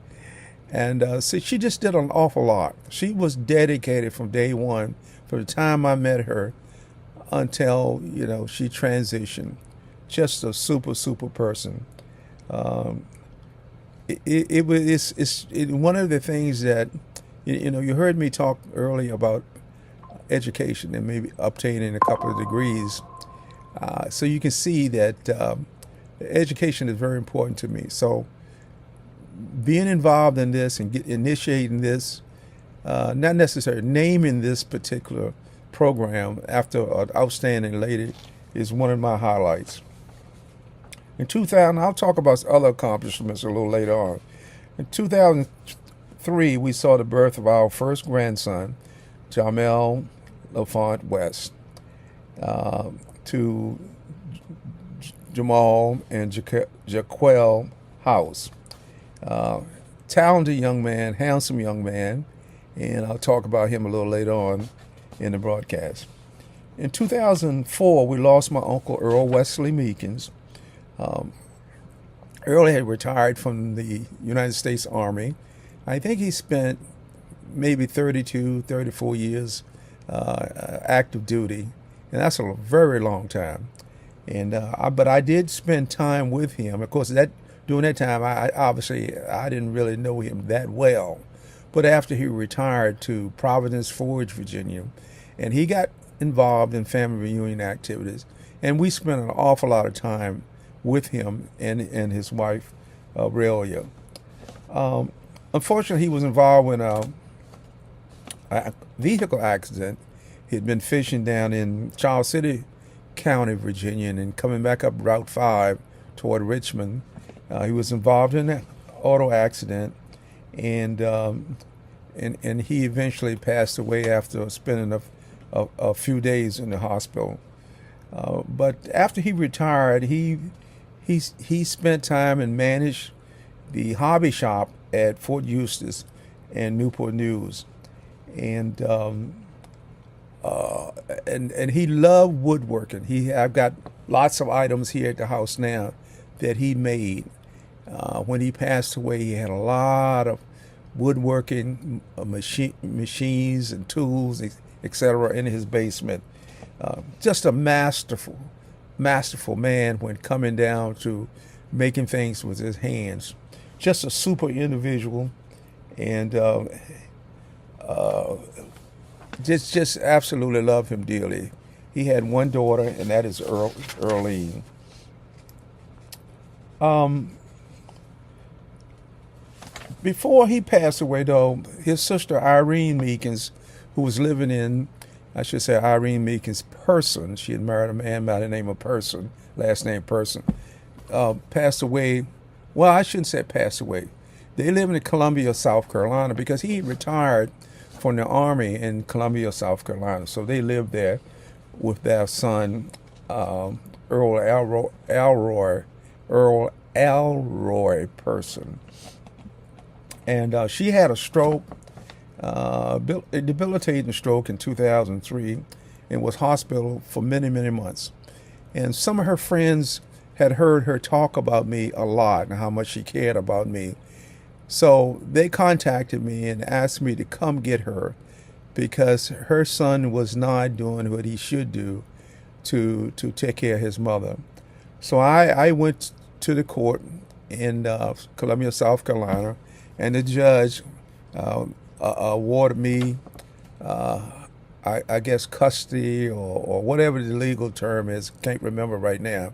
And see, she just did an awful lot. She was dedicated from day one, from the time I met her until, she transitioned. Just a super, super person. It's one of the things that, you heard me talk earlier about education and maybe obtaining a couple of degrees. So you can see that education is very important to me. So being involved in this and initiating this, not necessarily naming this particular program after an outstanding lady, is one of my highlights. In 2000, I'll talk about other accomplishments a little later on. In 2003, we saw the birth of our first grandson, Jamel LaFont West, to Jamal and Jaquel House. Talented young man, handsome young man, and I'll talk about him a little later on in the broadcast. In 2004, we lost my uncle Earl Wesley Meekins. Earl had retired from the United States Army. I think he spent maybe 32, 34 years active duty, and that's a very long time. And but I did spend time with him. Of course, during that time, I didn't really know him that well. But after he retired to Providence Forge, Virginia, and he got involved in family reunion activities, and we spent an awful lot of time with him and his wife, Aurelia. Unfortunately, he was involved in a vehicle accident. He had been fishing down in Charles City County, Virginia, and coming back up Route 5 toward Richmond. He was involved in an auto accident, and he eventually passed away after spending a few days in the hospital. But after he retired, he spent time and managed the hobby shop at Fort Eustis and Newport News, and he loved woodworking. I've got lots of items here at the house now that he made. When he passed away, he had a lot of woodworking machines and tools, etc., in his basement. Just a masterful man when coming down to making things with his hands. Just a super individual, and just absolutely love him dearly. He had one daughter, and that is Earlene. Before he passed away, though, his sister Irene Meekins, who was living in, I should say Irene Meekins Person, she had married a man by the name of Person, last name Person, passed away. Well, I shouldn't say passed away. They live in Columbia, South Carolina, because he retired from the Army in Columbia, South Carolina. So they lived there with their son, Earl Alroy Person. And she had a stroke, a debilitating stroke in 2003, and was hospitalized for many, many months. And some of her friends had heard her talk about me a lot and how much she cared about me. So they contacted me and asked me to come get her because her son was not doing what he should do to take care of his mother. So I went to the court in Columbia, South Carolina, and the judge awarded me, I guess, custody or whatever the legal term is, can't remember right now,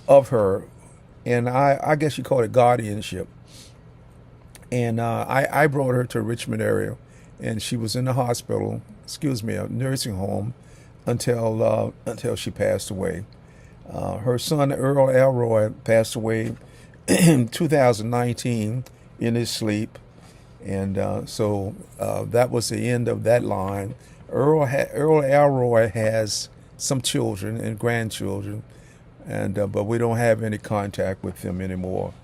of her. And I guess you call it guardianship. And I brought her to Richmond area, and she was in the hospital, a nursing home, until she passed away. Her son Earl Elroy passed away in 2019 in his sleep, and so that was the end of that line. Earl Elroy has some children and grandchildren, and but we don't have any contact with them anymore.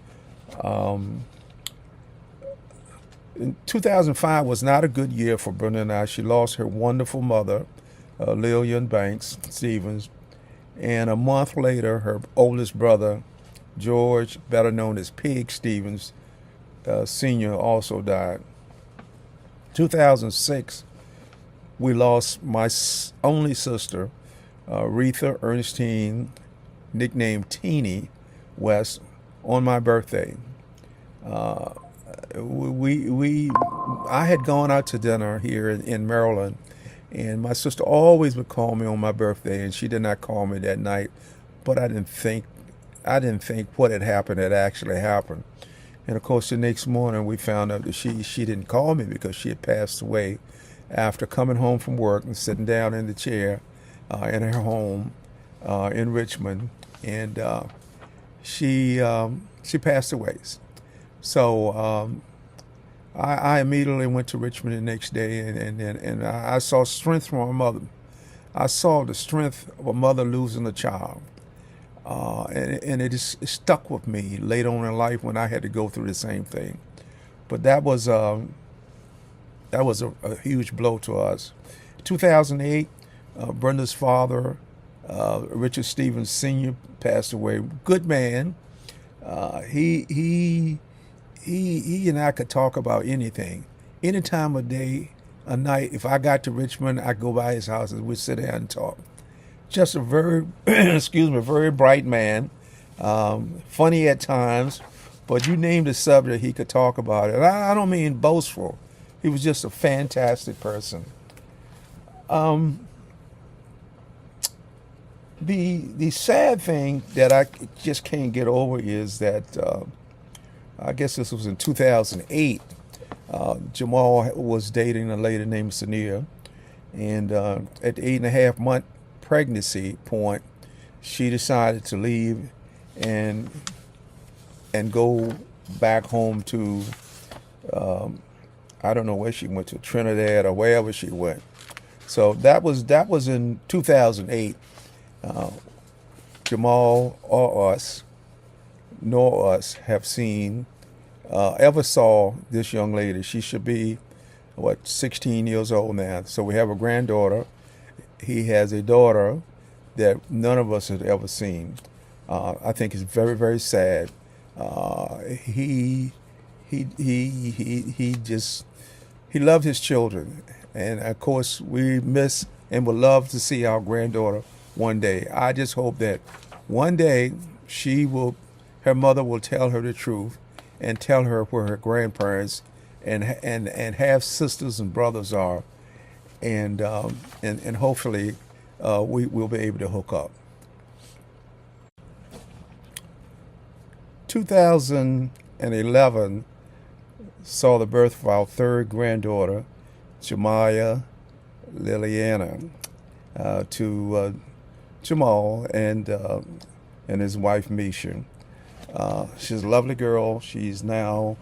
In 2005 was not a good year for Brenda and I. She lost her wonderful mother, Lillian Banks Stevens, and a month later, her oldest brother, George, better known as Pig Stevens, Sr., also died. 2006, we lost my only sister, Retha Ernestine, nicknamed Teeny West, on my birthday. I had gone out to dinner here in Maryland, and my sister always would call me on my birthday, and she did not call me that night. But I didn't think what had happened had actually happened. And of course, the next morning we found out that she didn't call me because she had passed away after coming home from work and sitting down in the chair in her home in Richmond, and she passed away. So I immediately went to Richmond the next day, and I saw strength from my mother. I saw the strength of a mother losing a child. And it stuck with me later on in life when I had to go through the same thing. But that was a huge blow to us. 2008, Brenda's father, Richard Stevens Sr., passed away. Good man. He and I could talk about anything, any time of day, a night. If I got to Richmond, I'd go by his house and we'd sit down and talk. Just a very, very bright man, funny at times, but you name the subject, he could talk about it. I don't mean boastful. He was just a fantastic person. The sad thing that I just can't get over is that I guess this was in 2008. Jamal was dating a lady named Sania, and at the 8.5-month pregnancy point, she decided to leave and go back home to I don't know where she went, to Trinidad or wherever she went. So that was in 2008. Jamal or us, nor us, have seen ever saw this young lady. She should be 16 years old now. So we have a granddaughter. He has a daughter that none of us had ever seen. I think it's very, very sad. He loved his children, and of course we miss and would love to see our granddaughter one day. I just hope that one day her mother will tell her the truth and tell her where her grandparents and half sisters and brothers are. And hopefully we will be able to hook up. 2011 saw the birth of our third granddaughter, Jemiah Liliana, to Jamal and his wife Misha. She's a lovely girl. She's now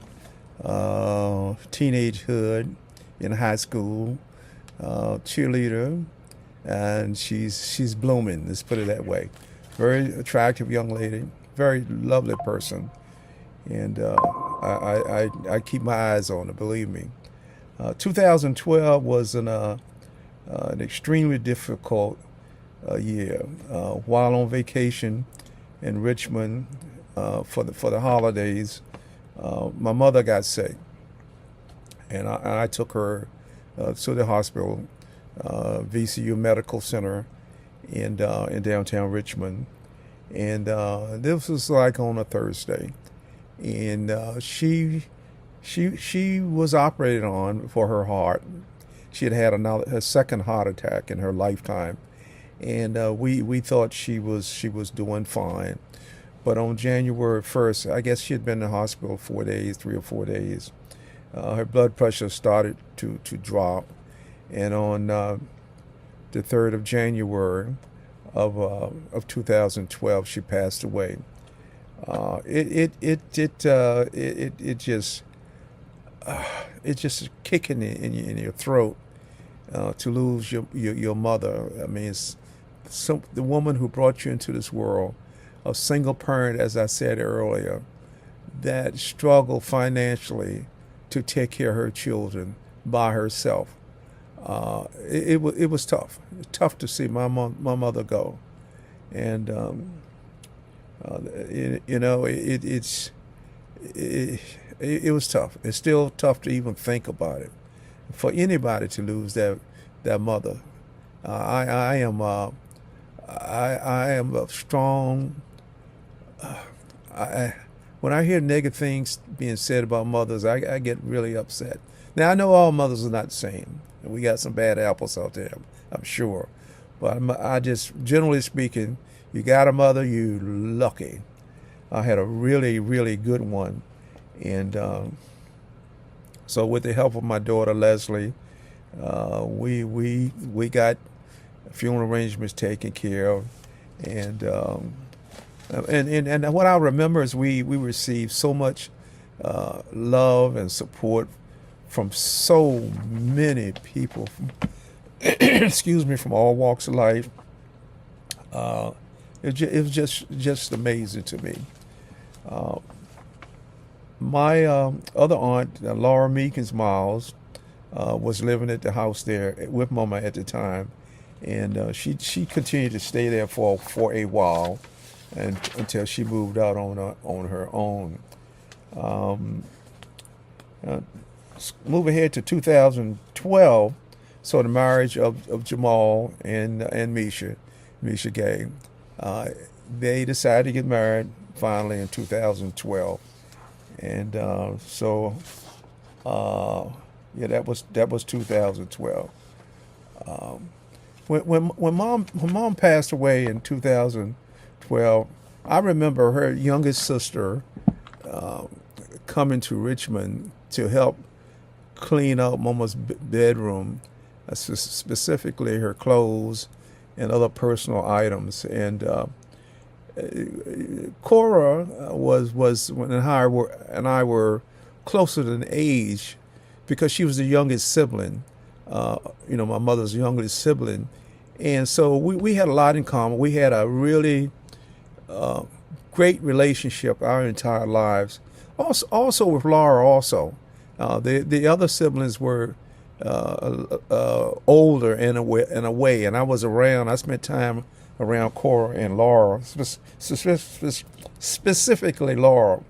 teenagehood, in high school. Cheerleader, and she's blooming, let's put it that way. Very attractive young lady, very lovely person, and I keep my eyes on her, believe me. 2012 was an extremely difficult year. While on vacation in Richmond for the holidays, my mother got sick, and I took her to the hospital, VCU Medical Center in downtown Richmond, and this was like on a Thursday, and she was operated on for her heart. She had a second heart attack in her lifetime, and we thought she was doing fine, but on January 1st, I guess she had been in the hospital 3 or 4 days. her blood pressure started to drop, and on the 3rd of January of 2012, she passed away. It just it's just kicking in your throat to lose your mother. I mean, it's the woman who brought you into this world, a single parent, as I said earlier, that struggled financially to take care of her children by herself. It was tough. It's tough to see my mother go, and it was tough. It's still tough to even think about it. For anybody to lose their mother, I am I am a strong. I When I hear negative things being said about mothers, I get really upset. Now I know all mothers are not the same. We got some bad apples out there, I'm sure, but I just, generally speaking, you got a mother, you lucky. I had a really, really good one. And so with the help of my daughter, Leslie, we got funeral arrangements taken care of. And what I remember is we received so much love and support from so many people, from, excuse me, from all walks of life. It was just amazing to me. My other aunt, Laura Meekins Miles, was living at the house there with Mama at the time, and she continued to stay there for a while, and until she moved out on her own. Move ahead to 2012, so the marriage of Jamal and Misha Gay. They decided to get married finally in 2012, and that was 2012. When mom passed away in 2012, I remember her youngest sister coming to Richmond to help clean up Mama's bedroom, specifically her clothes and other personal items. And Cora was when and I were closer than age, because she was the youngest sibling, my mother's youngest sibling, and so we had a lot in common. We had a really great relationship our entire lives. Also with Laura. Also, the other siblings were older in a way, and I was around. I spent time around Cora and Laura, specifically Laura.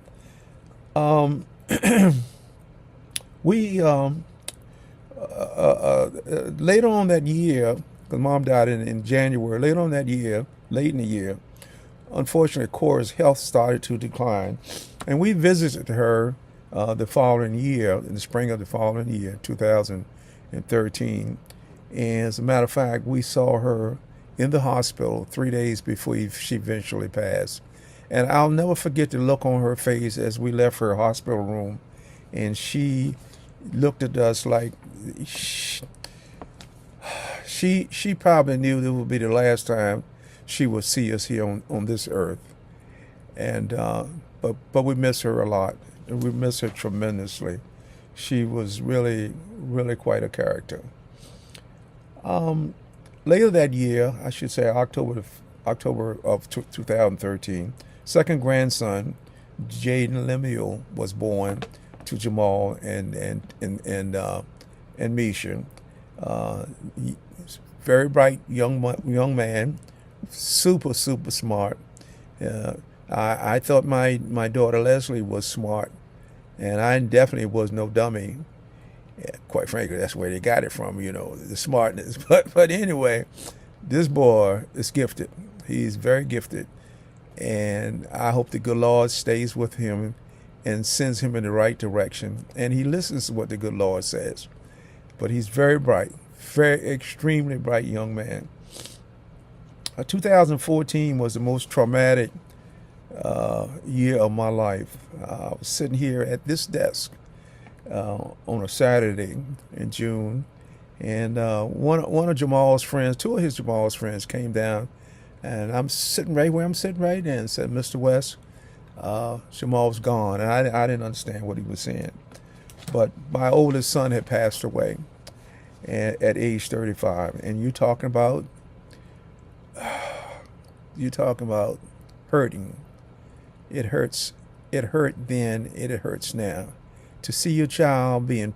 We later on that year, because Mom died in January. Later on that year, late in the year, unfortunately, Cora's health started to decline, and we visited her the following year, in the spring of the following year, 2013. And as a matter of fact, we saw her in the hospital 3 days before she eventually passed. And I'll never forget the look on her face as we left her hospital room, and she looked at us like she probably knew it would be the last time she would see us here on this earth. And but we miss her a lot. We miss her tremendously. She was really, really quite a character. Later that year, I should say October of 2013, second grandson, Jaden Lemuel, was born to Jamal and Misha. Very bright young man, super smart. I thought my daughter Leslie was smart, and I definitely was no dummy. Yeah, quite frankly, that's where they got it from, the smartness. But anyway, this boy is gifted. He's very gifted, and I hope the good Lord stays with him and sends him in the right direction, and he listens to what the good Lord says. But he's very bright, very extremely bright young man. 2014 was the most traumatic year of my life. I was sitting here at this desk on a Saturday in June, and one of Jamal's friends, two of his Jamal's friends, came down, and I'm sitting right where I'm sitting right now, and said, "Mr. West, Jamal's gone," and I didn't understand what he was saying, but my oldest son had passed away at age 35, and you talking about hurting. It hurts. It hurt then. It hurts now. To see your child being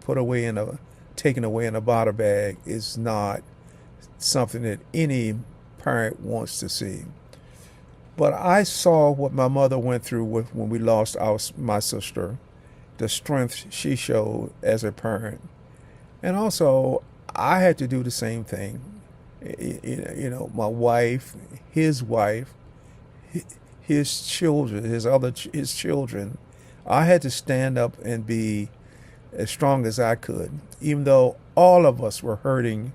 taken away in a bottle bag is not something that any parent wants to see. But I saw what my mother went through when we lost my sister, the strength she showed as a parent, and also I had to do the same thing. My wife, his wife, his children, his children. I had to stand up and be as strong as I could, even though all of us were hurting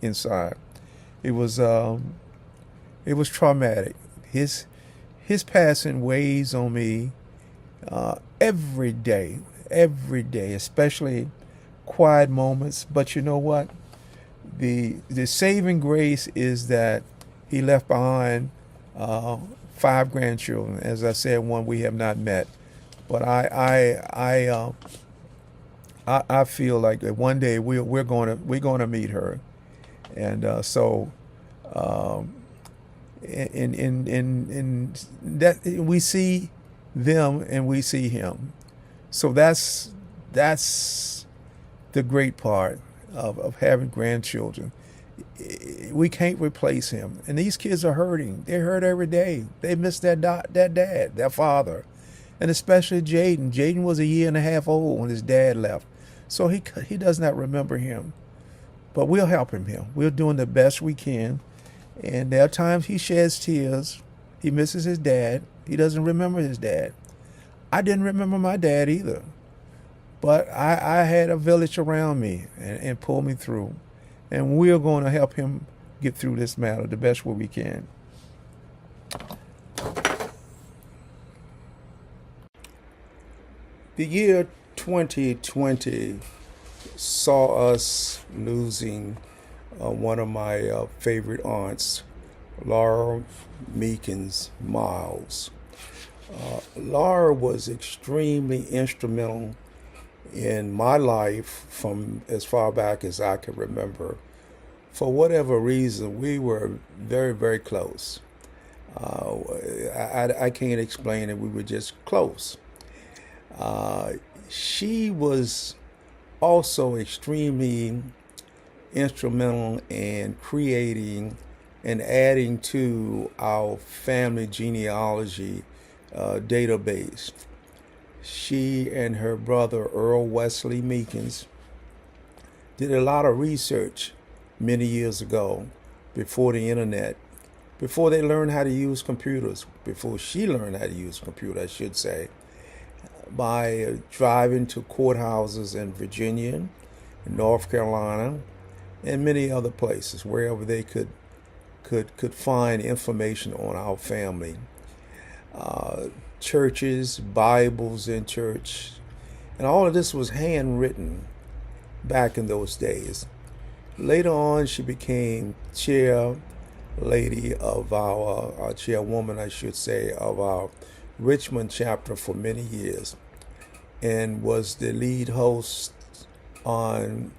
inside. It was traumatic. His passing weighs on me every day, especially quiet moments. But you know what? The saving grace is that he left behind 5 grandchildren. As I said, one we have not met, but I feel like that one day we're going to meet her, and so in that we see them and we see him. So that's the great part of having grandchildren. We can't replace him, and these kids are hurting. They hurt every day. They miss their dad, their father, and especially Jaden. Jaden was a year and a half old when his dad left, so he does not remember him. But we'll help him. We're doing the best we can, and there are times he sheds tears. He misses his dad. He doesn't remember his dad. I didn't remember my dad either, but I had a village around me and pulled me through. And we're going to help him get through this matter the best way we can. The year 2020 saw us losing one of my favorite aunts, Laura Meekins Miles. Laura was extremely instrumental in my life from as far back as I can remember. For whatever reason, we were very, very close. I can't explain it. We were just close. She was also extremely instrumental in creating and adding to our family genealogy database. She and her brother Earl Wesley Meekins did a lot of research many years ago, before the internet, before they learned how to use computers, before she learned how to use a computer, I should say, by driving to courthouses in Virginia, North Carolina, and many other places, wherever they could find information on our family. Churches, Bibles in church, and all of this was handwritten back in those days. Later on, she became chairwoman, I should say, of our Richmond chapter for many years, and was the lead host on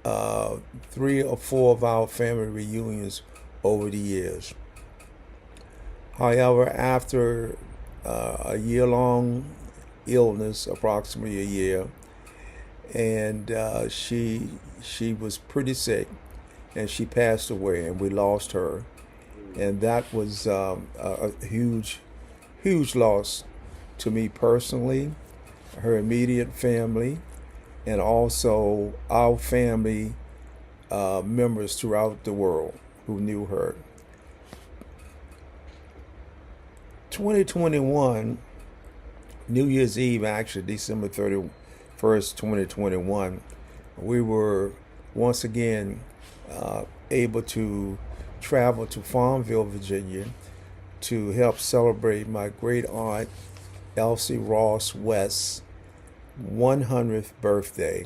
3 or 4 of our family reunions over the years. However, after a year-long illness, approximately a year, and she was pretty sick, and she passed away, and we lost her, and that was a huge loss to me personally, her immediate family, and also our family members throughout the world who knew her. 2021, New Year's Eve, actually, December 31st, 2021, we were once again able to travel to Farmville, Virginia, to help celebrate my great aunt Elsie Ross West's 100th birthday.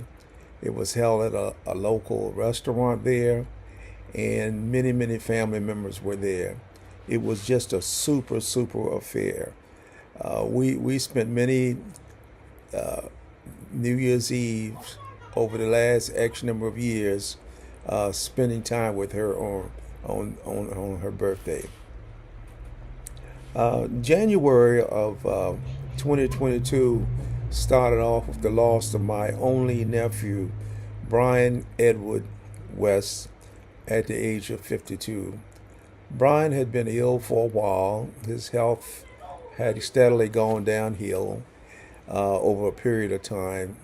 It was held at a local restaurant there, and many, many family members were there. It was just a super, super affair. We spent many New Year's Eve over the last X number of years spending time with her on her birthday. January of 2022 started off with the loss of my only nephew, Brian Edward West, at the age of 52. Brian had been ill for a while. His health had steadily gone downhill over a period of time.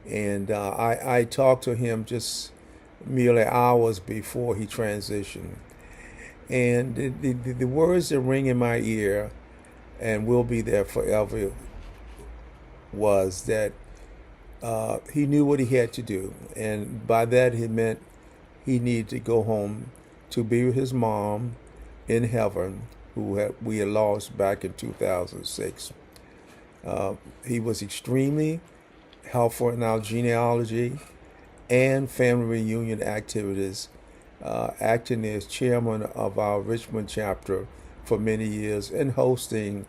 And I talked to him just merely hours before he transitioned. And the words that ring in my ear and will be there forever was that he knew what he had to do. And by that, he meant he needed to go home to be with his mom in heaven, who we had lost back in 2006. He was extremely helpful in our genealogy and family reunion activities, acting as chairman of our Richmond chapter for many years and hosting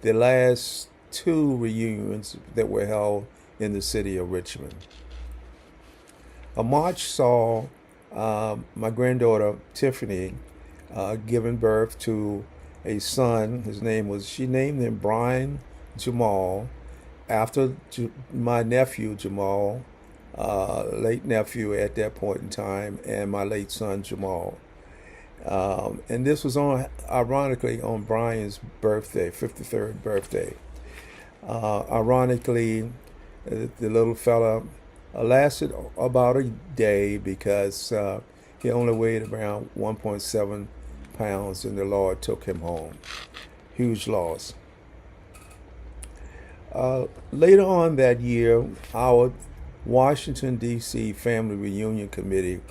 the last two reunions that were held in the city of Richmond. A March saw my granddaughter Tiffany giving birth to a son. She named him Brian Jamal, after my nephew Jamal, late nephew at that point in time, and my late son Jamal. And this was ironically on Brian's birthday, 53rd birthday. Ironically, the little fella lasted about a day because he only weighed around 1.7 pounds, and the Lord took him home. Huge loss. Later on that year, our Washington, D.C. Family Reunion Committee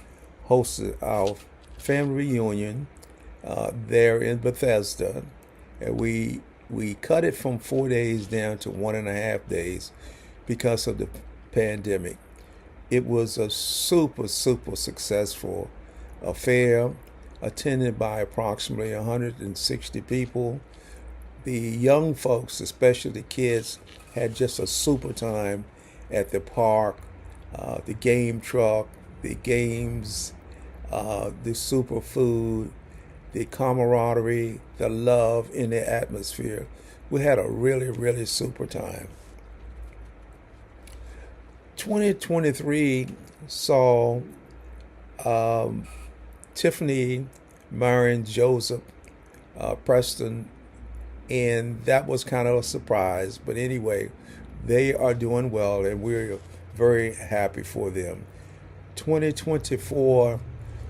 hosted our family reunion there in Bethesda. And we cut it from 4 days down to 1.5 days because of the pandemic. It was a super, super successful affair, attended by approximately 160 people. The young folks, especially the kids, had just a super time at the park, the game truck, the games, the super food, the camaraderie, the love in the atmosphere. We had a really, really super time. 2023 saw Tiffany marrying Joseph Preston, and that was kind of a surprise. But anyway, they are doing well, and we're very happy for them. 2024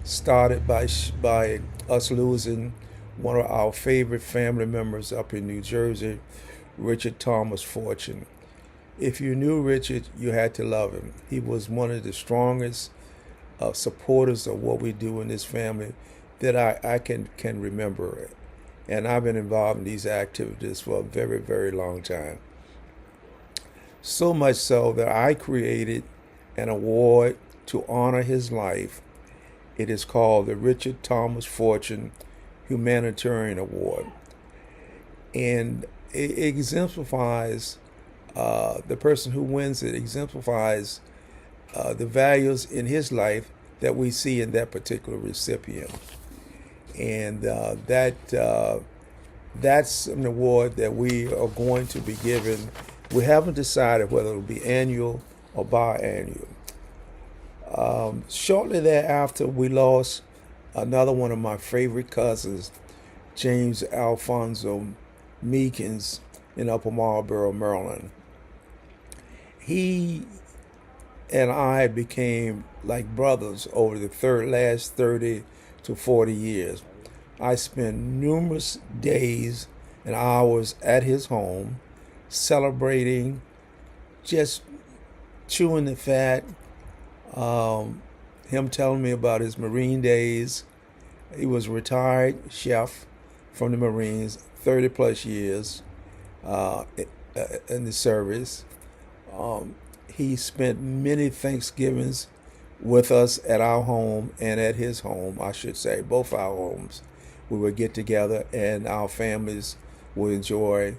started by us losing one of our favorite family members up in New Jersey, Richard Thomas Fortune. If you knew Richard, you had to love him. He was one of the strongest supporters of what we do in this family that I can remember. And I've been involved in these activities for a very, very long time. So much so that I created an award to honor his life. It is called the Richard Thomas Fortune Humanitarian Award. And it exemplifies, the person who wins it exemplifies the values in his life that we see in that particular recipient. And that's an award that we are going to be given. We haven't decided whether it will be annual or biannual. Shortly thereafter, we lost another one of my favorite cousins, James Alfonso Meekins, in Upper Marlboro, Maryland. He and I became like brothers over the last 30 to 40 years. I spent numerous days and hours at his home celebrating, just chewing the fat, him telling me about his Marine days. He was a retired chef from the Marines, 30 plus years. in the service. He spent many Thanksgivings with us at our home and at his home, I should say, both our homes. We would get together and our families would enjoy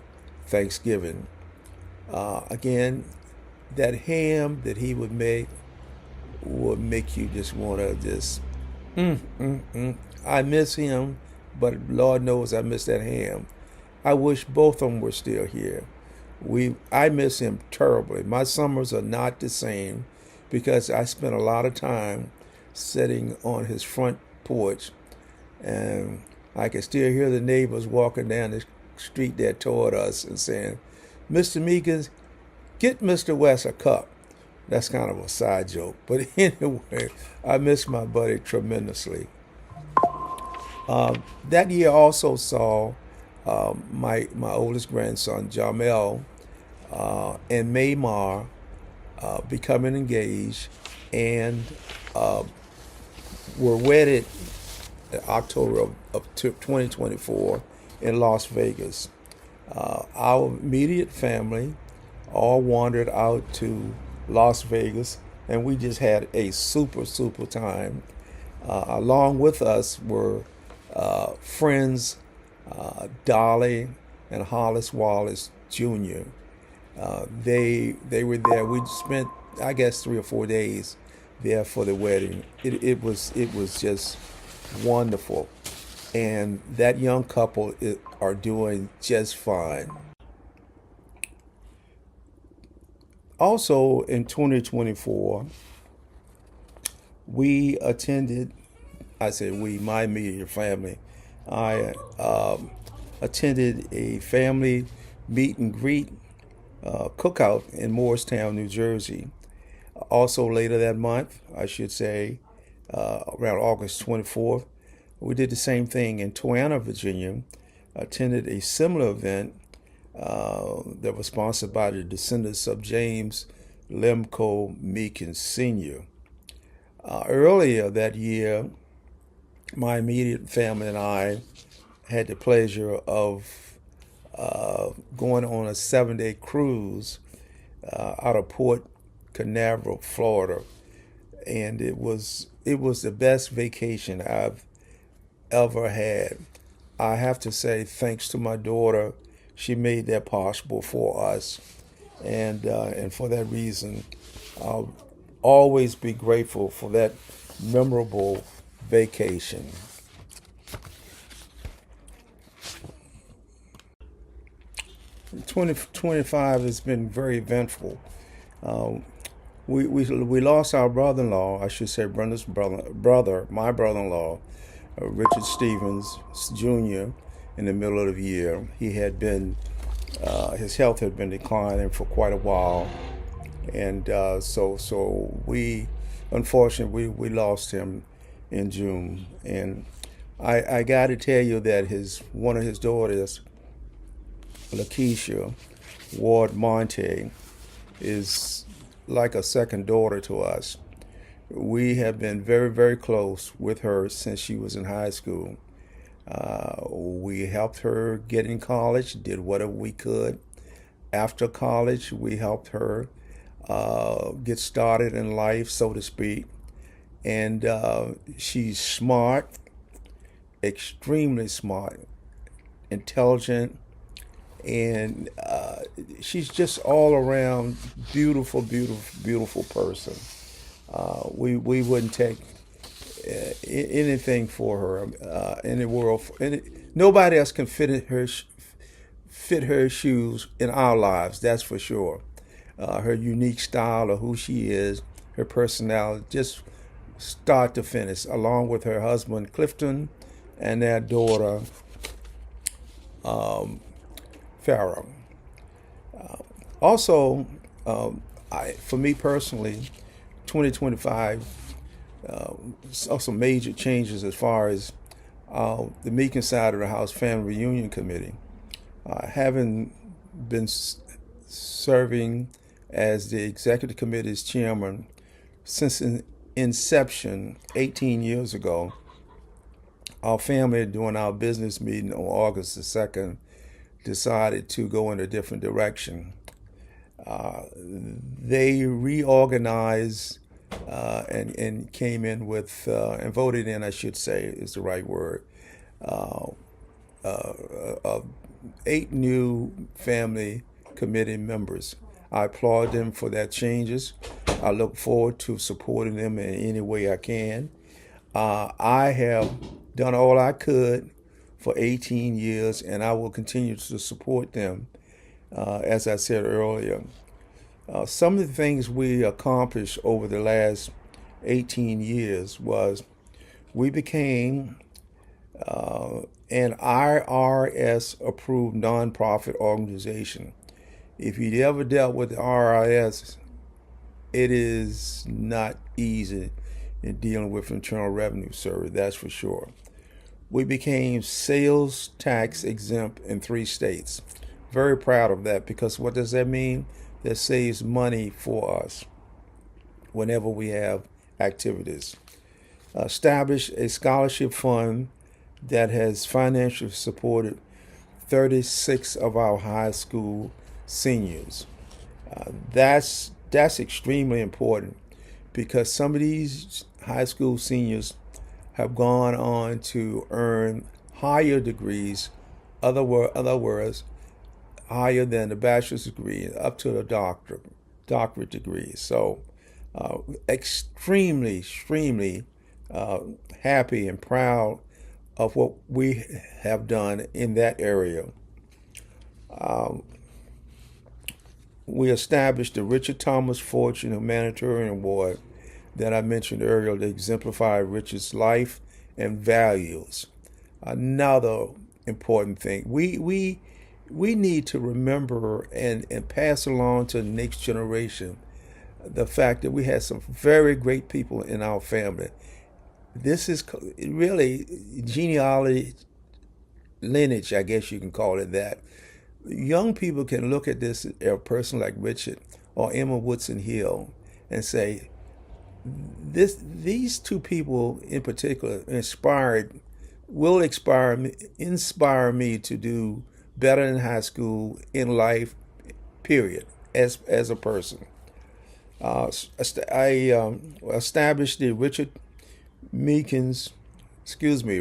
Thanksgiving. Again, that ham that he would make you just want to just, I miss him, but Lord knows I miss that ham. I wish both of them were still here. I miss him terribly. My summers are not the same because I spent a lot of time sitting on his front porch, and I can still hear the neighbors walking down the street there toward us and saying, "Mr. Meekins, get Mr. West a cup." That's kind of a side joke, but anyway, I miss my buddy tremendously. That year also saw my oldest grandson Jamel and Maymar becoming engaged and uh, were wedded in October of 2024 in Las Vegas. Our immediate family all wandered out to Las Vegas, and we just had a super time. Along with us were friends Dolly and Hollis Wallace Jr. They were there. We spent, I guess, 3 or 4 days there for the wedding. It was just wonderful, and that young couple are doing just fine. Also in 2024, we attended. I say we, my immediate family. I attended a family meet and greet cookout in Morristown, New Jersey. Also later that month, I should say, around August 24th, we did the same thing in Toanna, Virginia. Attended a similar event that was sponsored by the descendants of James Lemco Meekins Sr. Earlier that year, my immediate family and I had the pleasure of going on a 7-day cruise out of Port Canaveral, Florida, and it was the best vacation I've ever had. I have to say, thanks to my daughter, she made that possible for us, and for that reason, I'll always be grateful for that memorable vacation. 2025 has been very eventful. Uh, we lost our brother-in-law, I should say, Brenda's brother, my brother-in-law, Richard Stevens Jr. in the middle of the year. He had been his health had been declining for quite a while, and so we unfortunately we lost him in June. And I got to tell you that his one of his daughters, Lakeisha Ward Monte, is like a second daughter to us. We have been very close with her since she was in high school. We helped her get in college, did whatever we could. After college, we helped her get started in life, so to speak. And she's smart, extremely smart, intelligent, and she's just all around beautiful person. We wouldn't take anything for her in the world. Nobody else can fit her shoes in our lives. That's for sure. Her unique style of who she is, her personality, just start to finish, along with her husband Clifton and their daughter Farrah. Also, for me personally, 2025 saw some major changes as far as the Meekins side of the House Family Reunion Committee. Having been serving as the executive committee's chairman since inception 18 years ago, our family, during our business meeting on August the 2nd, decided to go in a different direction. They reorganized and came in with, and voted in, I should say, is the right word, uh, uh, 8 new family committee members. I applaud them for their changes. I look forward to supporting them in any way I can. I have done all I could for 18 years, and I will continue to support them. As I said earlier, some of the things we accomplished over the last 18 years was we became an IRS approved nonprofit organization. If you'd ever dealt with the IRS, it is not easy in dealing with Internal Revenue Service, that's for sure. We became sales tax exempt in 3 states. Very proud of that, because what does that mean? That saves money for us whenever we have activities. Established a scholarship fund that has financially supported 36 of our high school seniors. That's extremely important, because some of these high school seniors have gone on to earn higher degrees, other words, higher than the bachelor's degree, up to the doctorate degree. So, extremely happy and proud of what we have done in that area. We established the Richard Thomas Fortune Humanitarian Award that I mentioned earlier to exemplify Richard's life and values. Another important thing, we need to remember and pass along to the next generation the fact that we had some very great people in our family. This is really genealogy, lineage, I guess you can call it that. Young people can look at this, a person like Richard or Emma Woodson Hill, and say, these 2 people in particular will inspire me to do better in high school, in life, period, as a person. I established the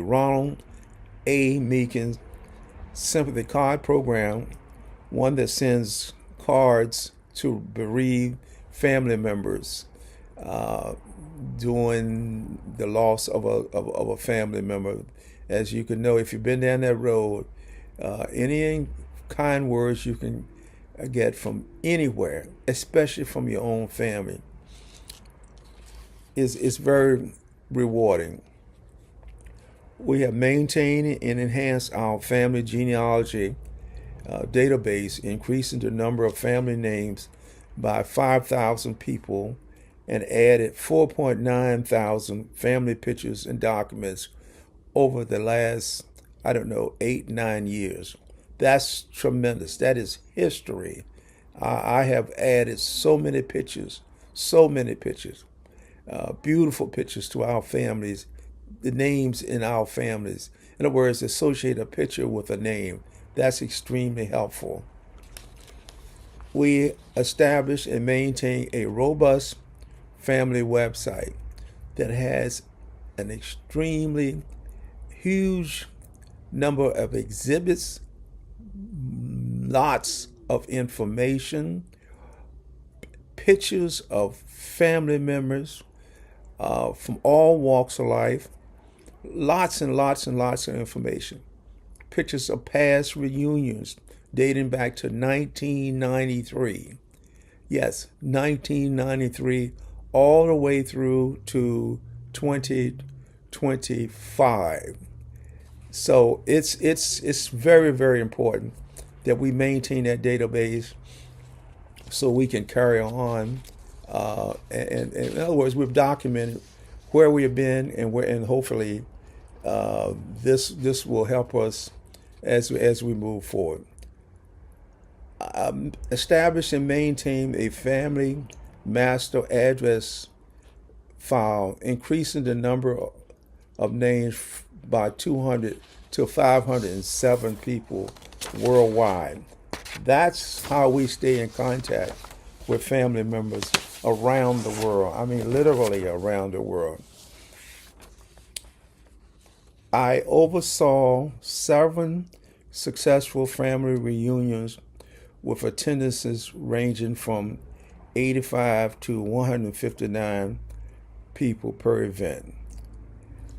Ronald A. Meekins Sympathy Card Program, one that sends cards to bereaved family members during the loss of a family member. As you can know, if you've been down that road, any kind words you can get from anywhere, especially from your own family, is very rewarding. We have maintained and enhanced our family genealogy database, increasing the number of family names by 5,000 people, and added 4.9 thousand family pictures and documents over the last, 8-9 years. That's tremendous. That is history. I have added so many pictures, beautiful pictures to our families, the names in our families. In other words, associate a picture with a name. That's extremely helpful. We establish and maintain a robust family website that has an extremely huge number of exhibits, lots of information, pictures of family members from all walks of life, lots and lots and lots of information. Pictures of past reunions dating back to 1993. Yes, 1993, all the way through to 2025. So it's very, very important that we maintain that database so we can carry on. And in other words, we've documented where we have been and hopefully this will help us as we move forward. Establish and maintain a family master address file, increasing the number of names by 200 to 507 people worldwide. That's how we stay in contact with family members around the world. I mean, literally around the world. I oversaw 7 successful family reunions with attendances ranging from 85 to 159 people per event.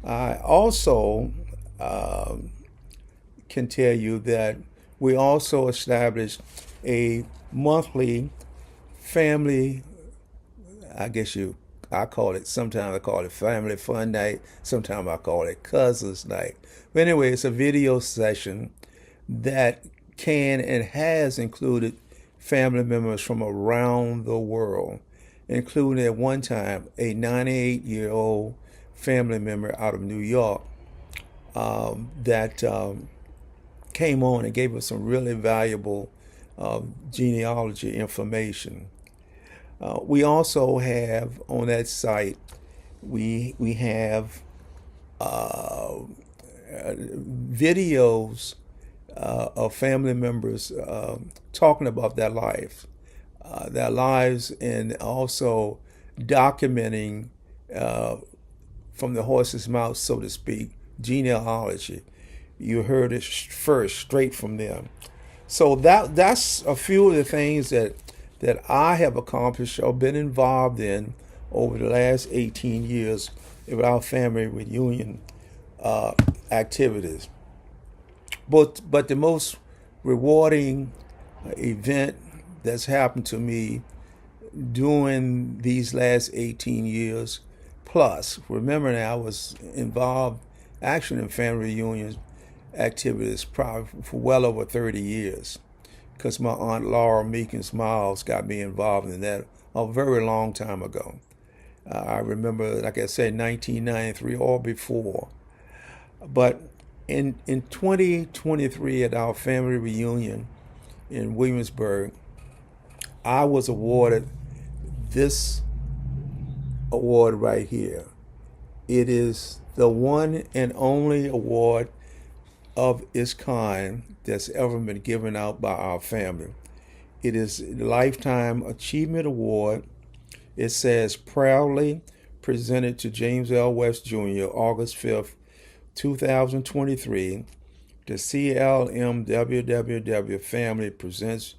I also can tell you that we also established a monthly family, sometimes I call it family fun night, sometimes I call it cousins night. But anyway, it's a video session that can and has included family members from around the world, including at one time a 98-year-old family member out of New York that came on and gave us some really valuable genealogy information. We also have on that site, we have videos of family members talking about their lives, and also documenting from the horse's mouth, so to speak, genealogy. You heard it first, straight from them. So that's a few of the things that I have accomplished or been involved in over the last 18 years with our family reunion activities. But the most rewarding event that's happened to me during these last 18 years plus, remember now I was involved actually in family reunions activities probably for well over 30 years, because my Aunt Laura Meekins Miles got me involved in that a very long time ago. I remember, like I said, 1993 or before. But in 2023 at our family reunion in Williamsburg, I was awarded this award right here. It is the one and only award of its kind that's ever been given out by our family. It is the Lifetime Achievement Award. It says, proudly presented to James L. West Jr., August 5th, 2023. The CLMWWW family presents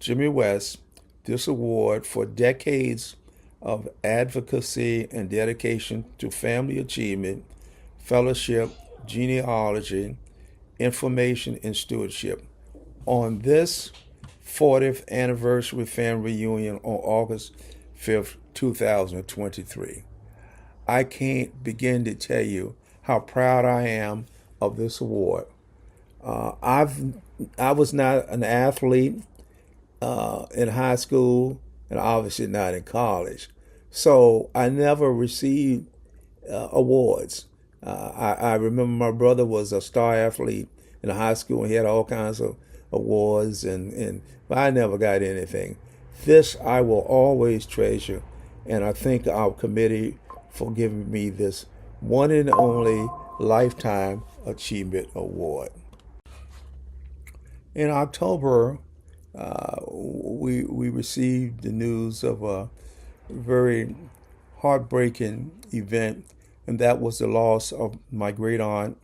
Jimmy West this award for decades of advocacy and dedication to family achievement, fellowship, genealogy, information, and stewardship. On this 40th anniversary family reunion on August 5th, 2023. I can't begin to tell you how proud I am of this award. I was not an athlete in high school, and obviously not in college, so I never received awards. I remember my brother was a star athlete in high school, and he had all kinds of awards, but I never got anything. This I will always treasure, and I thank our committee for giving me this one and only Lifetime Achievement Award. In October, we received the news of a very heartbreaking event, and that was the loss of my great aunt,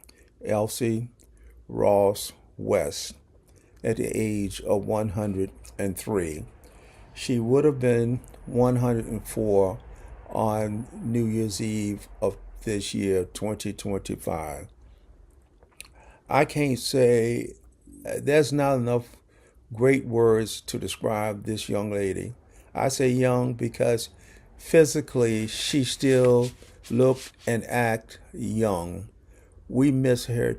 Elsie Ross West, at the age of 103. She would have been 104 on New Year's Eve of this year, 2025. I can't say, there's not enough great words to describe this young lady. I say young because physically she still looked and act young. We miss her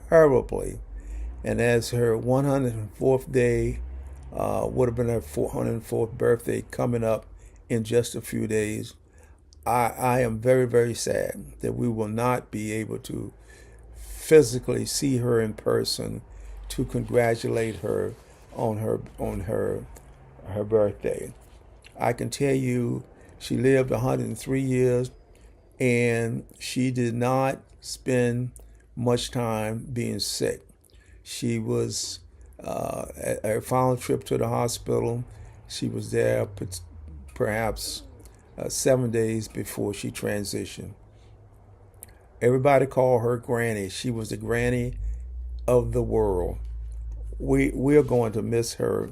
terribly. And as her 104th day would have been her 404th birthday coming up in just a few days, I am very, very sad that we will not be able to physically see her in person to congratulate her on her birthday. I can tell you she lived 103 years, and she did not spend much time being sick. She was Her final trip to the hospital, she was there perhaps 7 days before she transitioned. Everybody called her Granny. She was the granny of the world. We're going to miss her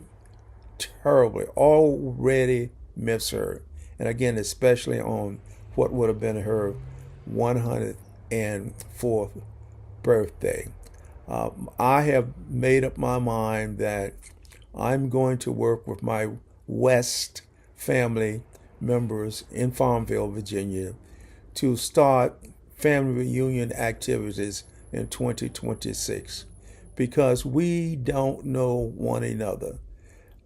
terribly. Already miss her. And again, especially on what would have been her 104th birthday. I have made up my mind that I'm going to work with my West family members in Farmville, Virginia, to start family reunion activities in 2026 because we don't know one another.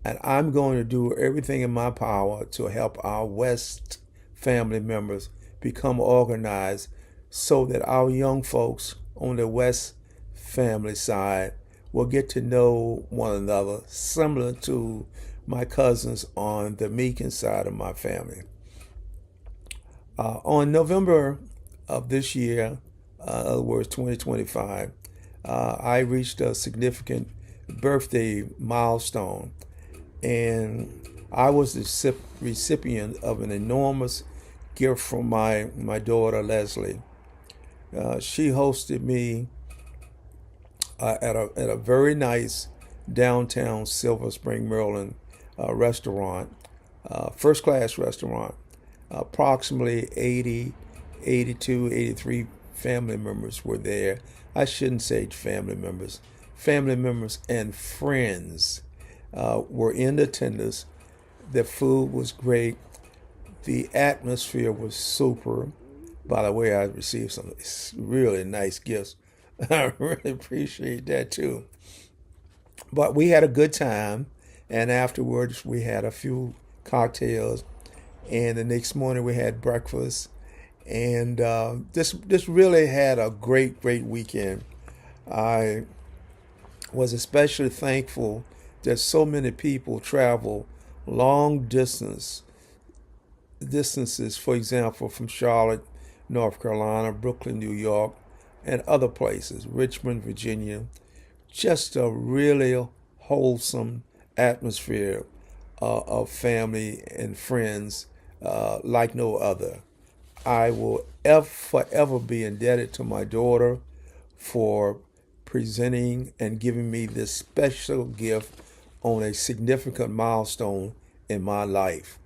And I'm going to do everything in my power to help our West family members become organized so that our young folks on the West family side will get to know one another, similar to my cousins on the Meekin side of my family. On November of this year, in other words, 2025, I reached a significant birthday milestone, and I was the recipient of an enormous gift from my daughter Leslie. She hosted me at a very nice downtown Silver Spring, Maryland restaurant, first class restaurant. Approximately 80, 82, 83 family members were there. I shouldn't say family members. Family members and friends were in attendance. The food was great. The atmosphere was super. By the way, I received some really nice gifts. I really appreciate that too. But we had a good time, and afterwards we had a few cocktails, and the next morning we had breakfast, and this really had a great weekend. I was especially thankful that so many people travel long distances, for example, from Charlotte, North Carolina, Brooklyn, New York, and other places, Richmond, Virginia. Just a really wholesome atmosphere of family and friends like no other. I will forever be indebted to my daughter for presenting and giving me this special gift on a significant milestone in my life.